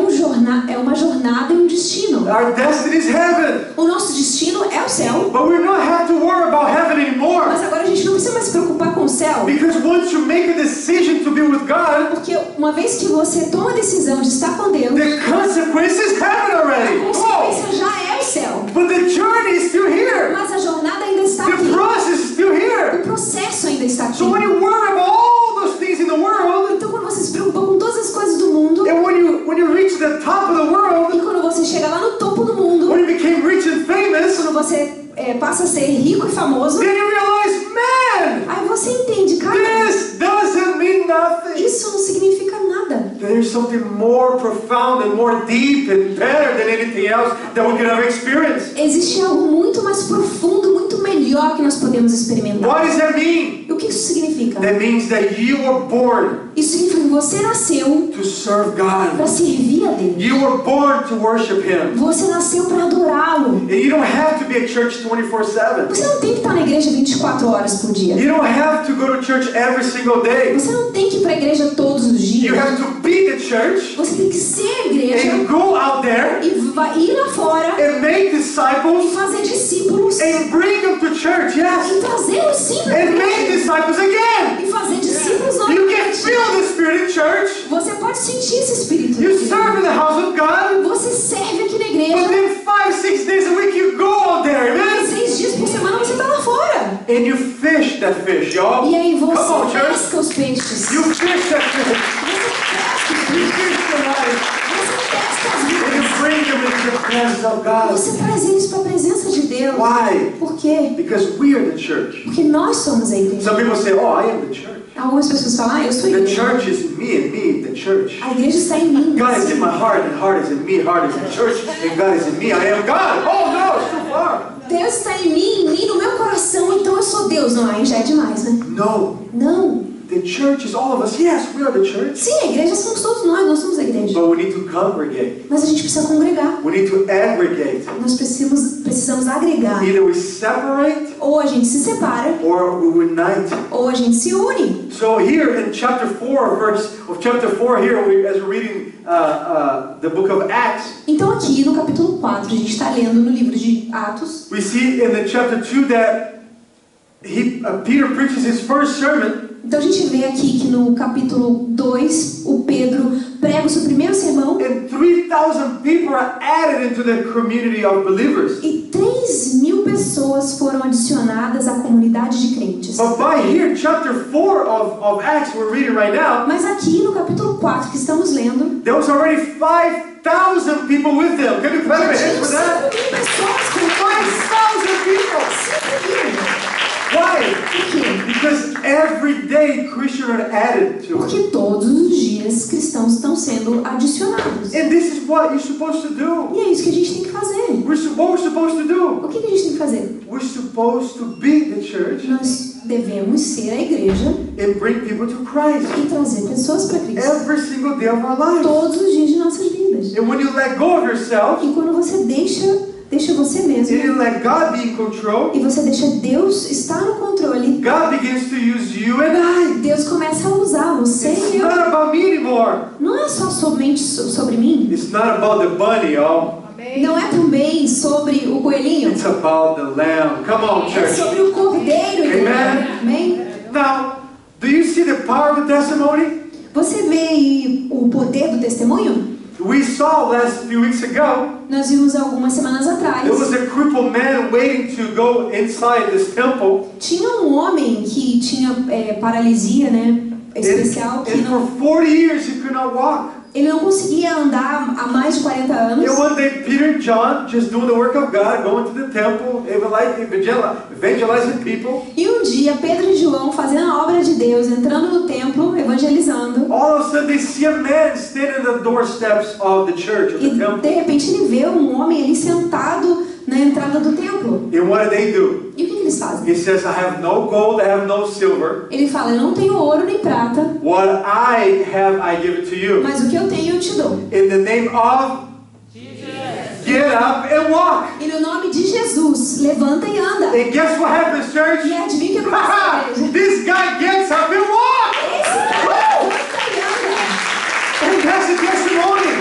A: uma jornada e um destino.
B: Our destiny is heaven.
A: O nosso destino é o céu.
B: But we don't have to worry about heaven anymore.
A: Mas agora a gente não precisa mais se preocupar com o céu.
B: Because once you make a decision to be with God,
A: Porque uma vez que você toma a decisão de estar com Deus,
B: the consequence is heaven
A: a
B: already. Come on.
A: consequência já é o céu.
B: But the journey is still here.
A: Mas a jornada ainda está
B: The
A: aqui.
B: process is still
A: O
B: here.
A: processo ainda está aqui.
B: So when you worry about all those things in the world,
A: Então quando você se preocupa com todas as coisas do mundo,
B: and when you reach the top of the world,
A: e quando você chega lá no topo do mundo,
B: when you became rich and famous,
A: quando você passa a ser rico e famoso,
B: then you realize, man,
A: aí você entende, cara,
B: this doesn't mean nothing.
A: isso não significa nada.
B: There's something more profound and more deep and better than anything else that we could ever experience.
A: Existe algo muito mais profundo, muito melhor que nós podemos experimentar.
B: What does that mean?
A: E o que isso significa?
B: That means that you were born
A: Isso significa que você nasceu
B: to serve
A: para
B: God.
A: servir a Deus.
B: You were born to worship Him.
A: Você nasceu para adorá-lo.
B: And you don't have to be at church 24/7.
A: Você não tem que estar na igreja 24 horas por dia.
B: You don't have to go to church every single day.
A: Você não tem que ir para a igreja todos os
B: You
A: dias.
B: have to be the church
A: Você tem que ser a igreja
B: and go out there
A: e vai ir lá fora
B: and make
A: e
B: disciples
A: fazer discípulos
B: and bring them to church, yes,
A: e trazê-los sim para a
B: and make
A: igreja
B: disciples again.
A: e fazer discípulos
B: You can
A: novamente.
B: feel the Spirit in church.
A: Você pode sentir esse espírito.
B: You
A: aqui.
B: serve in the house of God,
A: Você serve aqui na
B: but
A: igreja.
B: then 5-6 days a week you go out there,
A: E
B: amen?
A: 6 dias por semana você está lá fora.
B: And you fish that fish, y'all.
A: E aí
B: Come on,
A: você
B: church.
A: pesca os peixes.
B: You fish that fish.
A: Você pesca os
B: You
A: peixes.
B: fish the life.
A: Você pesca as
B: And you
A: vidas.
B: bring them into the presence of God.
A: Você traz eles para a presença de Deus.
B: Why?
A: Por quê?
B: Because we are the church.
A: Porque nós somos a igreja.
B: Some people say, oh, I am the church.
A: Algumas pessoas falam, eu sou a
B: The
A: igreja.
B: church is me and me, the church.
A: A igreja está em mim.
B: God is in my heart, and heart is in me, heart is in church, and God is in me. I am God. Oh no, it's too far.
A: Deus está em mim, no meu coração, então eu sou Deus. Não, aí já é demais, né?
B: No,
A: Não.
B: the church is all of us. Yes, we are the church.
A: Sim, a igreja somos todos nós somos a igreja.
B: But we need to congregate.
A: Mas a gente precisa congregar.
B: We need to aggregate.
A: Nós precisamos agregar.
B: Either we separate
A: Ou a gente se separa,
B: or we unite.
A: ou a gente se une.
B: So here in chapter 4 here, as we're reading the book of Acts,
A: Então aqui no capítulo 4, a gente está lendo no livro de Atos.
B: we see in the chapter 2 that Peter preaches his first sermon.
A: Então a gente vê aqui que no capítulo 2, o Pedro prega o seu primeiro sermão.
B: And 3,000 people are added into the community of believers.
A: E 3.000 pessoas foram adicionadas à comunidade de crentes.
B: But by here, chapter 4 of Acts we're reading right now,
A: Mas aqui no capítulo 4 que estamos lendo,
B: there was already 5,000 people with them. Can you clap your
A: já
B: hands
A: tinham
B: for that?
A: 5.000 pessoas com
B: 5,000 people!
A: 5.000.
B: Why?
A: estão sendo adicionados.
B: And this is what you're supposed to do.
A: E é isso que a gente tem que fazer.
B: What we're supposed to do.
A: O que a gente tem que fazer?
B: We're supposed to be the church
A: Nós devemos ser a igreja
B: and bring people to Christ
A: e trazer pessoas para Cristo.
B: every single day of our lives.
A: Todos os dias de nossas vidas.
B: And when you let go of yourself,
A: E quando você deixa você mesmo,
B: and you let God be in control,
A: e você deixa Deus estar no controle,
B: God begins to use you and I.
A: Deus começa a usar você
B: It's
A: e eu.
B: not about me anymore.
A: Não é só somente sobre mim.
B: It's not about the bunny, y'all.
A: Não é também sobre o coelhinho.
B: It's about the lamb. Come on,
A: É
B: church.
A: sobre o cordeiro.
B: Amen.
A: Amém?
B: Now, do you see the power of the testimony?
A: Você vê aí o poder do testemunho?
B: We saw last few weeks ago,
A: Nós vimos algumas semanas atrás.
B: there was a crippled man waiting to go inside this temple.
A: Tinha um homem que tinha paralisia, né? Especial, que
B: And for
A: não,
B: 40 years he could not walk.
A: ele não conseguia andar há mais de 40 anos.
B: And one day Peter and John, just doing the work of God, going to the temple, evangelizing people.
A: E um dia, Pedro e João fazendo a obra de Deus, entrando no templo, evangelizando.
B: All of a sudden they see a man standing at the doorsteps of the church, of
A: E
B: the temple.
A: de repente ele vê um homem ali sentado na entrada do templo.
B: And what do?
A: E o que eles fazem?
B: He says, I have no gold, I have no silver.
A: Ele fala, eu não tenho ouro nem prata,
B: What I have, I give it to you.
A: mas o que eu tenho eu te dou.
B: In the name of get up and walk.
A: E no nome de Jesus, levanta e anda.
B: And guess what happens, church?
A: E adivinha o que acontece, igreja?
B: This guy gets up and walks.
A: Esse cara levanta e anda.
B: That's the testimony.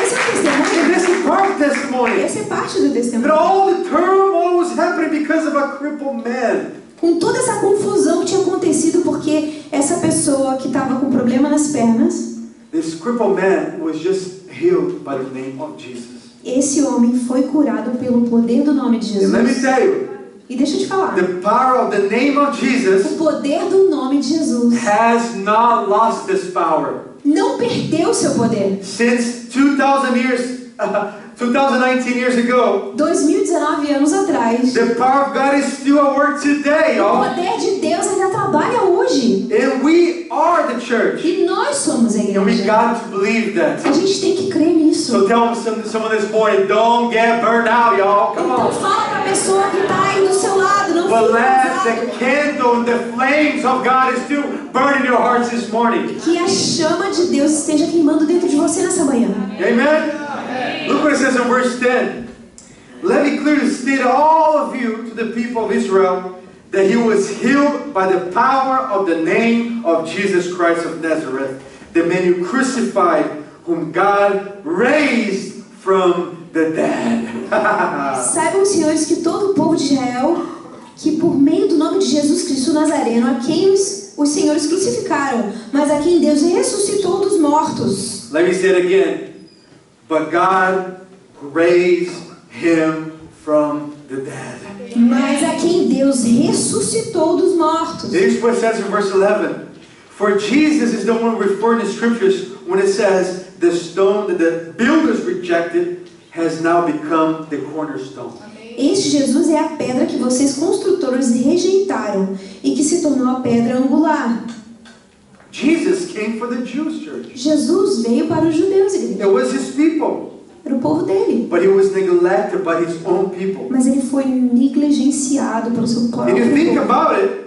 A: Esse é o testemunho.
B: And this is part of the testimony.
A: Essa é parte do
B: But
A: testemunho.
B: all the turmoil was happening because of a crippled man.
A: Com toda essa confusão que tinha acontecido porque essa pessoa que estava com problema nas pernas,
B: This crippled man was just healed by the name of Jesus.
A: esse homem foi curado pelo poder do nome de
B: And let me
A: Jesus.
B: tell you,
A: E deixa eu te falar,
B: the power of the name of
A: o
B: Jesus
A: poder do nome de Jesus
B: has not lost this power.
A: não perdeu seu poder.
B: Since 2019 years ago,
A: 2019 anos atrás,
B: the power of God is still at work today,
A: o
B: y'all.
A: poder de Deus ainda trabalha hoje.
B: And we are the church.
A: E nós somos a
B: And we
A: igreja.
B: got to believe that.
A: A gente tem que crer nisso.
B: So tell someone this morning, don't get burned out, y'all. Come
A: Então
B: on.
A: fala para a pessoa que está aí do seu lado, não
B: But
A: fique
B: let the
A: pesado.
B: candle and the flames of God is still burning in your hearts this morning.
A: Que a chama de Deus esteja queimando dentro de você nessa manhã.
B: Amen? Look what it says in verse 10. Let me clearly state to all of you, to the people of Israel, that he was healed by the power of the name of Jesus Christ of Nazareth, the man you crucified, whom God raised from the dead.
A: Saibam, senhores, que todo o povo de Israel, que por meio do nome de Jesus Cristo Nazareno, a quem os senhores crucificaram, mas a quem Deus ressuscitou dos mortos.
B: Let me say it again. But God raised him from the dead.
A: Mas a quem Deus ressuscitou dos mortos.
B: Here's what it says in verse 11. For Jesus is the one referred in the scriptures when it says, the stone that the builders rejected has now become the cornerstone.
A: Este Jesus é a pedra que vocês construtores rejeitaram e que se tornou a pedra angular.
B: Jesus came for the Jews, church.
A: Jesus veio para os judeus, igreja.
B: It was his people.
A: Era o povo dele.
B: But he was neglected by his own people.
A: Mas ele foi negligenciado pelo seu
B: And
A: próprio
B: you think
A: povo.
B: about it,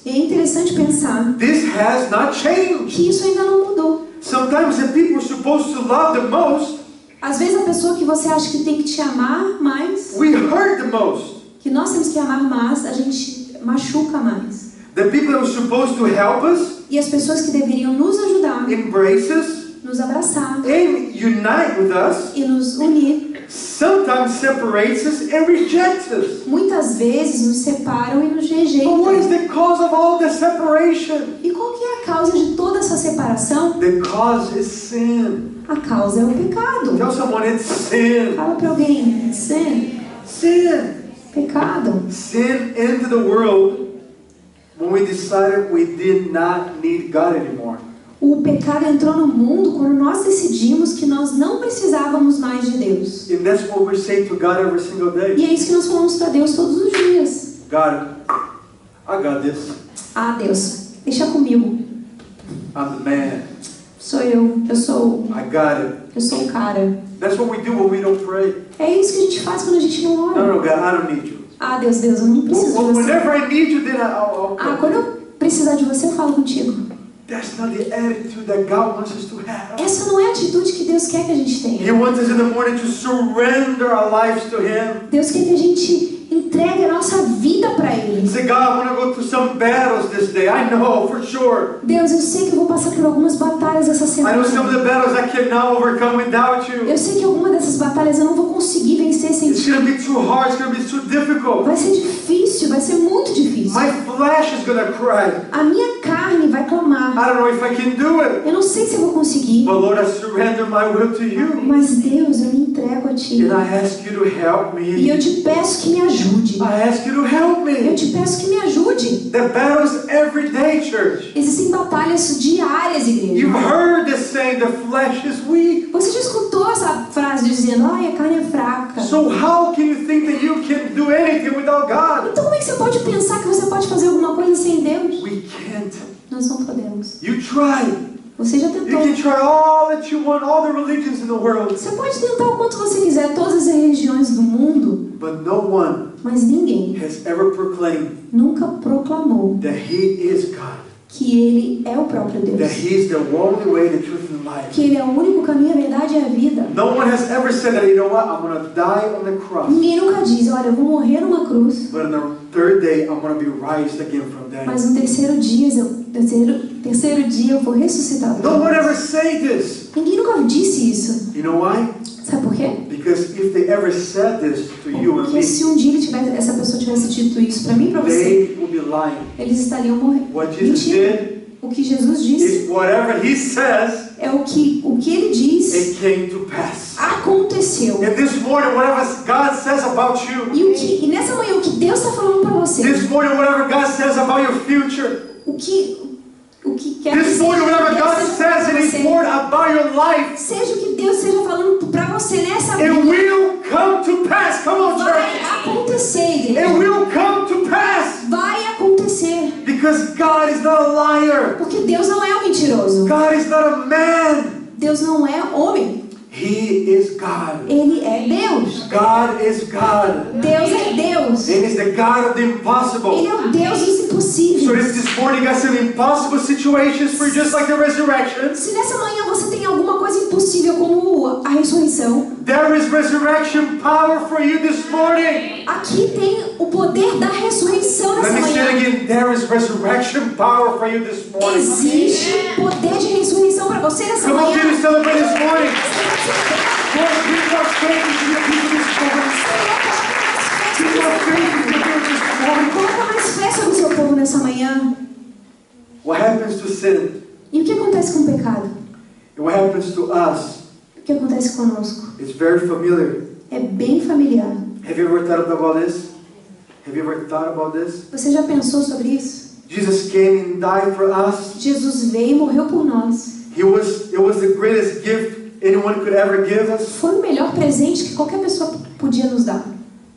A: E é interessante pensar
B: this has not changed.
A: que isso ainda não mudou.
B: Sometimes the people we're supposed to love the most,
A: Às vezes a pessoa que você acha que tem que te amar mais,
B: we hurt the most.
A: que nós temos que amar mais, a gente machuca mais.
B: The people that were supposed to help us,
A: E as pessoas que deveriam nos ajudar,
B: embrace us,
A: nos abraçar
B: and unite with us,
A: e nos unir,
B: sometimes separates us and rejects us.
A: muitas vezes nos separam e nos
B: But what is
A: rejeitam.
B: the cause of all the separation?
A: E qual que é a causa de toda essa separação?
B: The cause is sin.
A: A causa é o pecado.
B: Tell someone it's sin.
A: Fala para alguém, sin,
B: Sin.
A: pecado.
B: Sin entered the world when we decided we did not need God anymore.
A: O pecado entrou no mundo quando nós decidimos que nós não precisávamos mais de Deus.
B: And that's what we're saying to God every single day.
A: E é isso que nós falamos para Deus todos os dias.
B: God, I got this.
A: Ah, Deus, deixa comigo.
B: I'm the man.
A: Sou eu. Eu sou
B: got
A: o cara.
B: That's what we do when we don't pray.
A: É isso que a gente faz quando a gente não ora.
B: No, God, I don't need you.
A: Ah, Deus, eu não preciso de você.
B: Whenever I need you, then I'll
A: Ah, quando eu precisar de você, eu falo contigo.
B: That's not the attitude that God wants us to have.
A: Essa não é a atitude que Deus quer que a gente tenha.
B: He wants us in the morning to surrender our lives to Him.
A: Deus quer que a gente entregue a nossa vida para Ele.
B: Say, God, I want to go through some battles this day. I know for sure.
A: Deus, eu sei que eu vou passar por algumas batalhas essa
B: I know some of
A: semana.
B: the battles I cannot overcome without you.
A: Eu sei que alguma dessas batalhas eu não vou conseguir vencer sem
B: It's
A: ti.
B: going to be too hard. It's going to be too difficult.
A: Vai ser difícil, vai ser muito difícil.
B: My flesh is going to cry.
A: A minha carne vai clamar.
B: I don't know if I can do it.
A: Eu não sei se eu vou conseguir.
B: But Lord, I surrender my will to you.
A: Mas Deus, eu me entrego a Ti.
B: And I ask you to help
A: E eu
B: me.
A: te peço que me ajude.
B: I ask you to help
A: Eu
B: me.
A: te peço que me ajude.
B: The battles every day, church.
A: Existem batalhas diárias, igreja.
B: You've heard this saying, the flesh is weak.
A: Você já escutou essa frase dizendo, ai, a carne é fraca.
B: So how can you think that you can do anything without God?
A: Então como é que você pode pensar que você pode fazer alguma coisa sem Deus?
B: We can't.
A: Nós não podemos.
B: You try.
A: Você já
B: You
A: tentou.
B: can try all that you want, all the religions in the world.
A: Você pode tentar o quanto você quiser todas as religiões do mundo,
B: But no one
A: mas ninguém
B: has ever proclaimed
A: nunca proclamou
B: that He is God.
A: que Ele é o próprio
B: That
A: Deus.
B: He is the only way, the truth, and life.
A: Que Ele é o único caminho, a verdade e a vida.
B: No one has ever said that, you know what, I'm going to die on the cross.
A: Ninguém nunca diz, olha, eu vou morrer numa cruz,
B: But on the third day, I'm going to be raised again from death.
A: mas no terceiro dia eu vou ressuscitar.
B: No one ever say this.
A: Ninguém nunca disse isso.
B: You know why?
A: Sabe por quê?
B: Because if they ever said this to you and
A: Porque
B: me,
A: se um dia essa pessoa tivesse dito isso para mim e para você,
B: they will be lying.
A: eles estariam morrendo.
B: What Jesus
A: Mentira.
B: did
A: O que Jesus disse
B: is whatever He says,
A: é o que Ele diz
B: it came to pass.
A: aconteceu.
B: And this morning, whatever God says about you,
A: E nessa manhã o que Deus está falando para você,
B: this morning, whatever God says about your future,
A: o que quer que
B: this
A: seja,
B: morning, whatever
A: Deus
B: God
A: seja
B: says in
A: pra
B: His
A: você,
B: Word about your life,
A: seja o que Deus esteja falando para você nessa
B: it
A: vida,
B: will come to pass. Come on,
A: vai
B: church.
A: acontecer,
B: It
A: igreja.
B: will come to pass.
A: Vai acontecer.
B: Because God is not a liar.
A: Porque Deus não é um mentiroso.
B: God is not a man.
A: Deus não é homem.
B: He is God.
A: Ele é Deus.
B: God is God.
A: Deus é Deus.
B: And He's the God of the
A: Ele
B: impossible.
A: é o Deus dos
B: So
A: impossíveis.
B: if this morning got some impossible situations for you, just like the resurrection,
A: Se nessa manhã você tem alguma coisa impossível como a ressurreição,
B: there is resurrection power for you this morning.
A: aqui tem o poder da ressurreição
B: Let
A: nessa
B: me say it
A: manhã.
B: again. There is resurrection power for you this morning.
A: Existe poder de ressurreição para você nessa
B: Come on,
A: manhã.
B: can we celebrate this morning? Lord, give our faith to your people this morning. Give our faith to your people this morning.
A: Coloca mais fé sobre o seu povo nessa manhã.
B: What happens to sin?
A: E o que acontece com o pecado?
B: And what happens to us?
A: O que acontece conosco?
B: It's very familiar.
A: É bem familiar.
B: Have you ever thought about this? Have you ever thought about this?
A: Você já pensou sobre isso?
B: Jesus came and died for us.
A: Jesus veio e morreu por nós.
B: It was the greatest gift anyone could ever give us.
A: Foi o melhor presente que qualquer pessoa podia nos dar.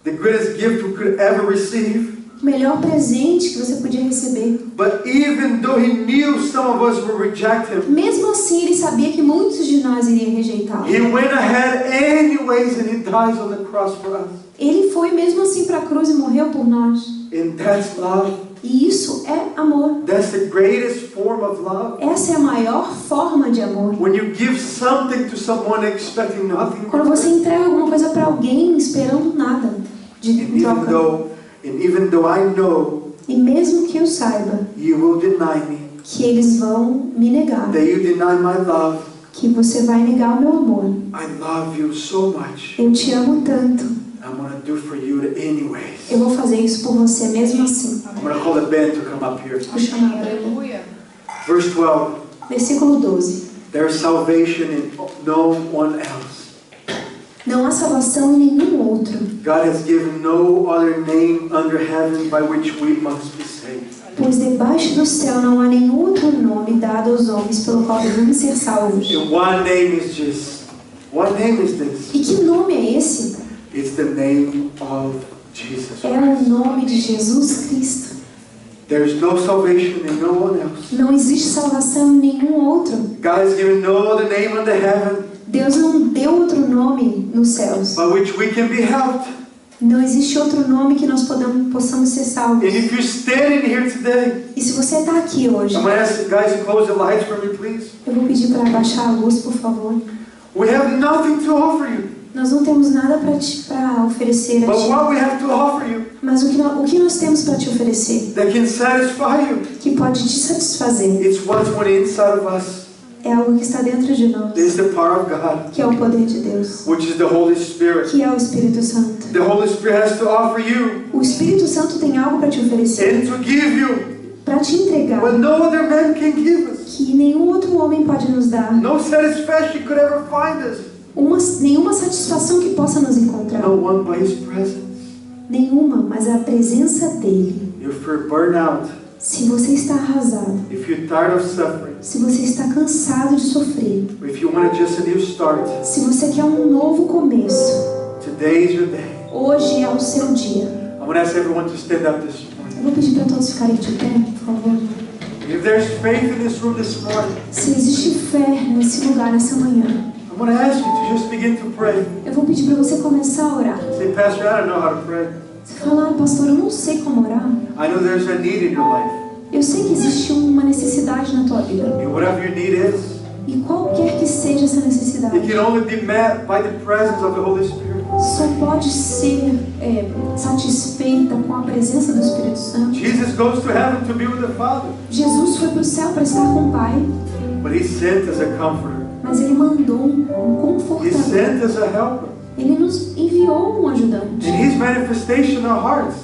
B: The greatest gift we could ever receive.
A: O melhor presente que você podia receber.
B: But even though He knew some of us would reject Him,
A: Mesmo assim, ele sabia que muitos de nós iriam rejeitá-lo.
B: He went ahead anyways and He dies on the cross for us.
A: Ele foi mesmo assim para a cruz e morreu por nós.
B: And that's love.
A: E isso é amor.
B: That's the greatest form of love.
A: Essa é a maior forma de amor.
B: When you give something to someone expecting nothing
A: Quando você entrega alguma coisa para alguém esperando nada de troca.
B: And even though I know
A: E mesmo que eu saiba
B: you will deny me,
A: que eles vão me negar,
B: that you deny my love,
A: que você vai negar o meu amor,
B: I love you so much.
A: eu te amo tanto,
B: I'm going to do for you anyways.
A: eu vou fazer isso por você mesmo assim.
B: I'm going to call the band to come up here.
A: Vou chamar a banda.
B: Verse 12.
A: Versículo 12.
B: There is salvation in no one else.
A: Não há salvação em nenhum outro,
B: God has given no other name under heaven by which we must be saved.
A: pois debaixo do céu não há nenhum outro nome dado aos homens pelo qual devemos ser salvos.
B: And one name is Jesus. What name is this?
A: E que nome é esse?
B: It's the name of Jesus
A: É
B: Christ.
A: o nome de Jesus Cristo.
B: There's no salvation in no one else.
A: Não existe salvação em nenhum outro.
B: God has given no other name under heaven
A: Deus não deu outro nome nos céus.
B: by which we can be helped.
A: Não existe outro nome que nós possamos ser salvos.
B: And if you're standing here today,
A: E se você está aqui hoje,
B: I'm going to ask the guys to close the lights for me, please.
A: eu vou pedir para abaixar a luz, por favor.
B: We have nothing to offer you.
A: Nós não temos nada para oferecer a
B: But
A: ti.
B: what we have to offer you
A: Mas o que nós temos para te oferecer,
B: that can satisfy you,
A: que pode te satisfazer,
B: it's what's on the inside of us.
A: é algo que está dentro de nós,
B: It's the power of God,
A: que é o poder de Deus,
B: which is the Holy Spirit.
A: que é o Espírito Santo.
B: The Holy Spirit has to offer you
A: O Espírito Santo tem algo para te oferecer,
B: and to give you
A: para te entregar,
B: what no other man can give us.
A: que nenhum outro homem pode nos dar.
B: No satisfaction could ever find us.
A: Nenhuma satisfação que possa nos encontrar.
B: No one by His presence.
A: Nenhuma, mas a presença dele.
B: If you're burned out,
A: Se você está arrasado,
B: if you're tired of suffering,
A: se você está cansado de sofrer,
B: if you want just a new start,
A: se você quer um novo começo,
B: today is your day.
A: hoje é o seu dia.
B: I'm going to ask everyone to stand up this morning.
A: Eu vou pedir para todos ficarem de pé, por favor.
B: If there's faith in this room this morning,
A: Se existe fé nesse lugar, nessa manhã,
B: I'm going to ask you to just begin to pray.
A: eu vou pedir para você começar a orar.
B: Say, Pastor, I don't know how to pray.
A: Você fala, pastor, eu não sei como orar.
B: I know there's a need in your life.
A: Eu sei que existe uma necessidade na tua vida.
B: And whatever your need is,
A: E qualquer que seja essa necessidade,
B: it can only be met by the presence of the Holy Spirit.
A: só pode ser satisfeita com a presença do Espírito Santo.
B: Jesus goes to heaven to be with the Father,
A: Jesus foi para o céu para estar com o Pai,
B: but He sent as a comforter.
A: mas Ele mandou um
B: He
A: confortador.
B: sent as a helper.
A: Ele nos enviou um ajudante.
B: And His manifestation in our hearts,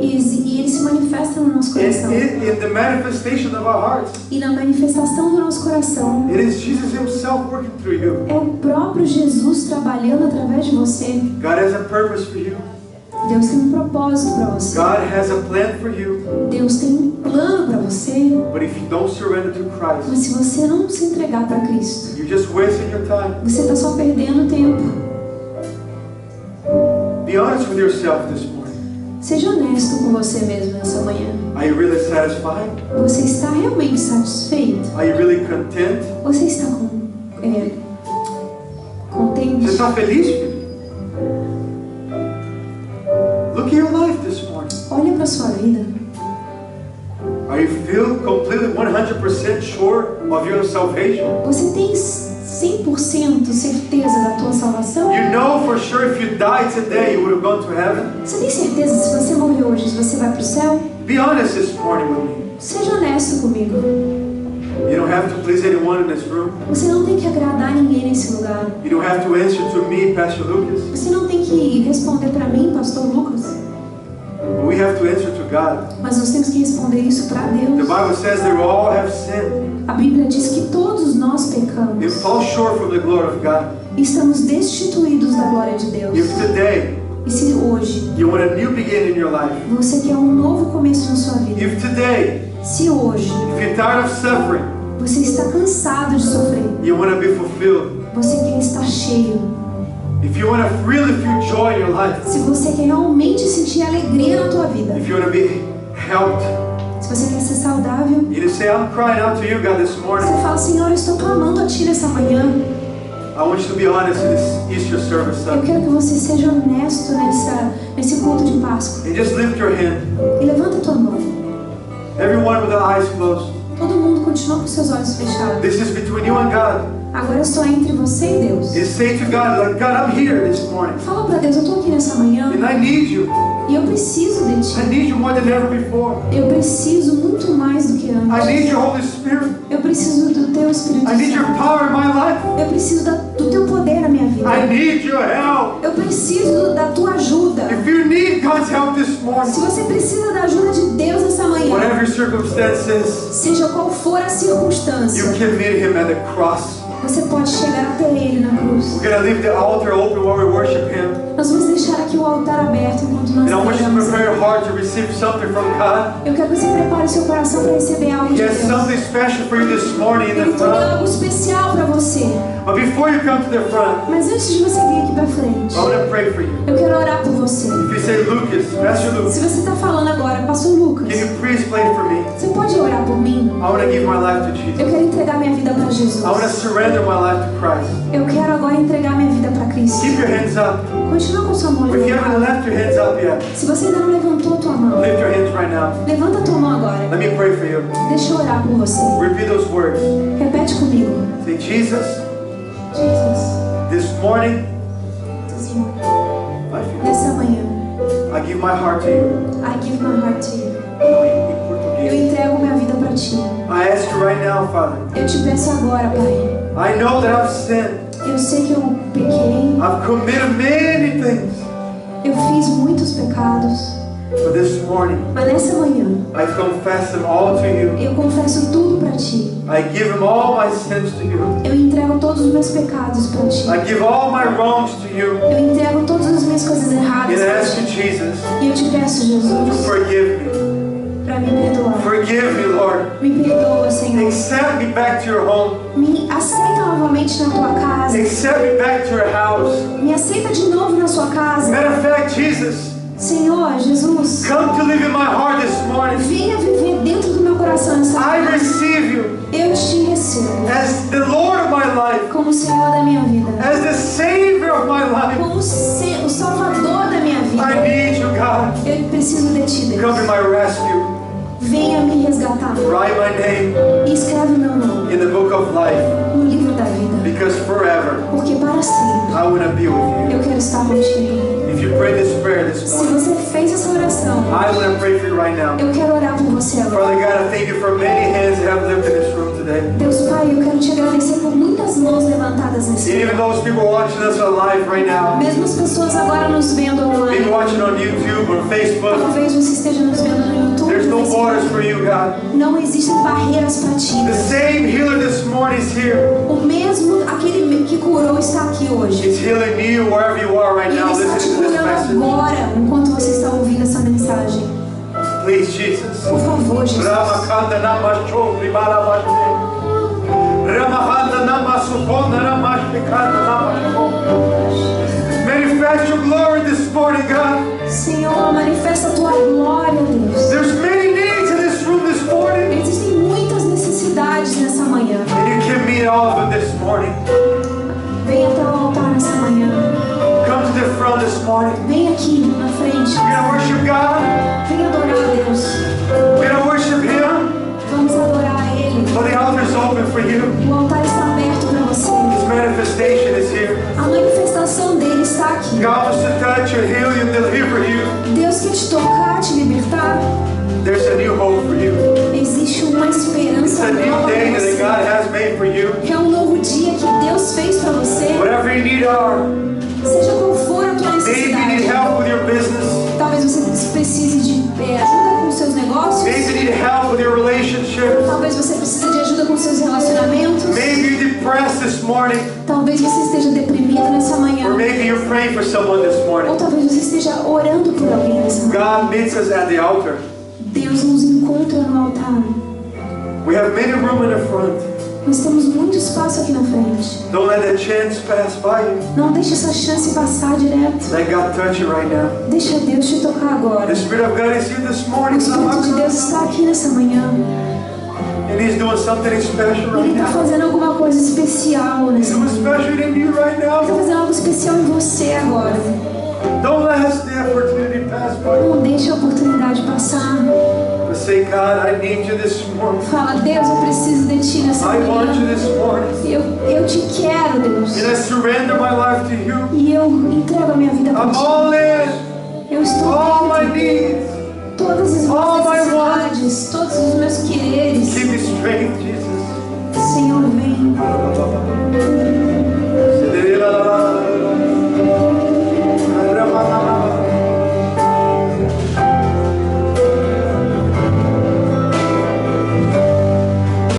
A: E Ele se manifesta no nosso coração.
B: in the manifestation of our hearts,
A: E na manifestação do nosso coração,
B: it is Jesus Himself working through you.
A: é o próprio Jesus trabalhando através de você.
B: God has a purpose for you.
A: Deus tem um propósito para você.
B: God has a plan for you.
A: Deus tem um plano para você.
B: But if you don't surrender to
A: Mas
B: Christ,
A: se você não se entregar para Cristo,
B: you're just wasting your time.
A: você está só perdendo tempo.
B: Be honest with yourself this morning.
A: Seja honesto com você mesmo nessa manhã.
B: Are you really satisfied?
A: Você está realmente satisfeito?
B: Are you really content?
A: Você está contente?
B: Você está feliz, filho? Look at your life this morning.
A: Olha para sua vida.
B: Are you feel completely 100% sure of your salvation?
A: Você tem 100% certeza da tua salvação?
B: You know for sure if you died today, you would have gone to heaven?
A: Você tem certeza se você morrer hoje, você vai para o céu?
B: Be honest this morning with me.
A: Seja honesto comigo.
B: You don't have to please anyone in this room.
A: Você não tem que agradar ninguém nesse lugar.
B: You don't have to answer to me, Pastor Lucas.
A: Você não tem que responder para mim, Pastor Lucas.
B: But we have to answer to God.
A: Mas nós temos que responder isso para
B: The
A: Deus.
B: Bible says they all have sinned
A: A Bíblia diz que todos nós
B: and
A: pecamos.
B: fall short from the glory of God.
A: E estamos destituídos da glória de Deus.
B: If today
A: E se hoje
B: you want a new beginning in your life,
A: você quer um novo começo na sua vida,
B: if today,
A: se hoje
B: if you're tired of suffering,
A: você está cansado de sofrer,
B: you want to be fulfilled,
A: você quer estar cheio,
B: if you want to really feel joy in your life,
A: se você quer realmente sentir alegria na tua vida,
B: if you want to be helped,
A: se você quer ser saudável,
B: you just say, I'm crying out to you, God, this morning.
A: você fala, Senhor, eu estou clamando a Ti nessa manhã.
B: I want you to be honest in this Easter service
A: Eu
B: Sunday.
A: quero que você seja honesto nesse culto de Páscoa.
B: And just lift your hand.
A: E levanta a tua mão.
B: Everyone with their eyes closed.
A: Todo mundo continua com seus olhos fechados.
B: This is between you and God.
A: Agora eu estou entre você e Deus.
B: And say to God, like, God, I'm here this morning.
A: Fala para Deus, eu estou aqui nessa manhã
B: And I need you.
A: e eu preciso de Ti.
B: I need you more than ever before.
A: Eu preciso muito mais do que
B: I
A: antes.
B: need your Holy Spirit.
A: Eu preciso do Teu Espírito
B: I need your
A: Santo.
B: power in my life.
A: Eu preciso do Teu poder na minha vida.
B: I need your help.
A: Eu preciso da Tua ajuda.
B: If you need God's help this
A: Se
B: morning,
A: você precisa da ajuda de Deus nessa manhã,
B: whatever your circumstances,
A: seja qual for a
B: you
A: circunstância,
B: can meet Him at the cross.
A: Você pode chegar até Ele na cruz.
B: We're going to leave the altar open while we worship Him.
A: Nós vamos deixar aqui o altar aberto enquanto nós
B: And I want you to
A: adoramos.
B: prepare your heart to receive something from God.
A: Eu quero que você prepare o seu coração para receber algo
B: He
A: de
B: has
A: Deus.
B: something special for you this morning in
A: Ele
B: the
A: tem
B: front.
A: algo especial para você.
B: But before you come to the front,
A: Mas antes de você vir aqui para frente,
B: I want to pray for you.
A: eu quero orar por você.
B: If you say, Lucas, Pastor Lucas,
A: Se você está falando agora, Pastor Lucas,
B: can you please pray for me?
A: você pode orar por mim?
B: I want to give my life to
A: Eu
B: Jesus.
A: quero entregar minha vida para Jesus.
B: I want to surrender my life to Christ.
A: Eu quero agora entregar minha vida para Cristo.
B: Keep your hands up.
A: Continua com sua mão
B: If you haven't
A: levantada.
B: left your hands up yet,
A: Se você ainda não levantou a tua mão,
B: lift your hands right now.
A: levanta a tua mão agora.
B: Let me pray for you.
A: Deixa eu orar por você.
B: Repeat those words.
A: Repete comigo.
B: Say, Jesus,
A: Jesus,
B: this morning,
A: nessa manhã,
B: I give my heart to you.
A: I give my heart to you.
B: Em
A: Eu
B: português.
A: entrego minha vida para ti.
B: I ask you right now, Father.
A: Eu te peço agora, Pai.
B: I know that I've sinned.
A: Eu sei que eu pequei.
B: I've committed many things.
A: Eu fiz muitos pecados.
B: But this morning,
A: Mas nessa manhã,
B: I confess them all to you.
A: eu confesso tudo para ti.
B: I give them all my sins to you.
A: Eu entrego todos os meus pecados para ti.
B: I give all my wrongs to you.
A: Eu entrego todas as minhas coisas erradas
B: And I
A: para
B: ask you,
A: ti.
B: Jesus,
A: E eu te peço,
B: to
A: Jesus,
B: forgive me.
A: para me perdoar.
B: Forgive me, Lord.
A: Me perdoa, Senhor.
B: Accept me back to your home.
A: Me aceita novamente na tua casa.
B: Accept me back to your house.
A: Me aceita de novo na sua casa.
B: Matter of fact, Jesus,
A: Senhor, Jesus,
B: come to live in my heart this morning.
A: venha viver dentro do meu coração nessa
B: I
A: manhã.
B: receive you
A: Eu te recebo
B: as the Lord of my life,
A: como o Senhor da minha vida.
B: as the Savior of my life.
A: Como o Salvador da minha
B: I
A: vida.
B: need you, God.
A: Eu preciso de ti,
B: Come
A: Deus.
B: be my rescue.
A: Venha me resgatar.
B: Write my name
A: E escreve meu nome
B: in the book of life,
A: no livro da vida.
B: because forever
A: Porque para sempre
B: I want to be with you.
A: eu quero estar contigo.
B: If you pray this prayer this
A: Se
B: morning,
A: você fez essa oração,
B: I want to pray for you right now.
A: eu quero orar por você agora.
B: Father God, I thank you for many hands that have lived in this room today.
A: Deus Pai, eu quero te agradecer por muitas mãos levantadas nesse
B: And even
A: lugar.
B: those people watching us alive right now,
A: Mesmo as pessoas agora nos vendo
B: maybe
A: online.
B: watching on YouTube or Facebook,
A: Talvez você esteja nos vendo no YouTube.
B: there's no
A: no Facebook.
B: borders for you, God.
A: Não existem barreiras para ti.
B: The same healer this morning is here.
A: O mesmo, aquele que curou está aqui hoje.
B: He's healing you wherever you are right
A: E
B: now
A: Ele está te
B: listening to this
A: curando
B: message.
A: agora, enquanto você está ouvindo essa mensagem.
B: Please, Jesus.
A: Por favor, Jesus.
B: Ramakanda namasho ribalabashe. Ramahanda namasukona namashikanda namasho. Manifest your glory this morning, God.
A: Senhor, manifesta a tua glória, Deus.
B: There's many needs in this room this morning,
A: Existem muitas necessidades nessa manhã.
B: and you can meet all of them this morning.
A: Venha até o altar nessa manhã.
B: Come to the front this morning.
A: Vem aqui na frente.
B: We're gonna worship God.
A: Venha adorar a Deus.
B: We're gonna worship Him.
A: Vamos adorar a Ele.
B: But the altar is open for you.
A: O altar está aberto para você.
B: His manifestation is here.
A: A manifestação dele está aqui.
B: God wants to touch you, heal you, deliver you.
A: Deus quer te tocar, te libertar.
B: There's a new hope for you.
A: Existe uma
B: It's
A: esperança
B: a new
A: nova
B: day
A: para
B: that
A: você.
B: God has made for you.
A: É um novo dia que Deus fez para você.
B: Whatever you need are.
A: Seja qual for a tua
B: Maybe you need
A: necessidade.
B: help with your business.
A: Talvez você precise de ajuda com os seus negócios.
B: Maybe you need help with your relationships.
A: Talvez você precise de ajuda com os seus relacionamentos.
B: Maybe you're depressed this morning.
A: Talvez você esteja deprimido nessa manhã.
B: Or maybe you're praying for someone this
A: Ou
B: morning.
A: talvez você esteja orando por alguém nessa manhã.
B: God meets us at the altar.
A: Deus nos encontra no altar.
B: We have many room in the front.
A: Nós temos muito espaço aqui na frente.
B: Don't let that chance pass by you.
A: Não deixe essa chance passar direto.
B: Let God touch you right now.
A: Deixa Deus te tocar agora.
B: The Spirit of God is here this
A: O
B: morning.
A: Espírito de Deus está aqui nessa manhã.
B: And He's doing something special right
A: Ele está
B: now.
A: fazendo alguma coisa especial
B: He's
A: nessa
B: doing
A: manhã.
B: special in you right
A: Ele está
B: now.
A: fazendo algo especial em você agora.
B: Don't let the opportunity pass by you.
A: Não deixe a oportunidade passar.
B: But say, God, I need you this morning.
A: Fala, Deus, eu preciso de ti nessa
B: I want you
A: manhã.
B: this morning.
A: Eu te quero, Deus.
B: And I surrender my life to you.
A: E eu entrego a minha vida para
B: I'm
A: ti.
B: all in.
A: Eu estou
B: All my
A: dentro.
B: needs.
A: Todas as
B: all my
A: minhas necessidades, todos os meus quereres.
B: Keep me straight, Jesus.
A: Senhor, vem.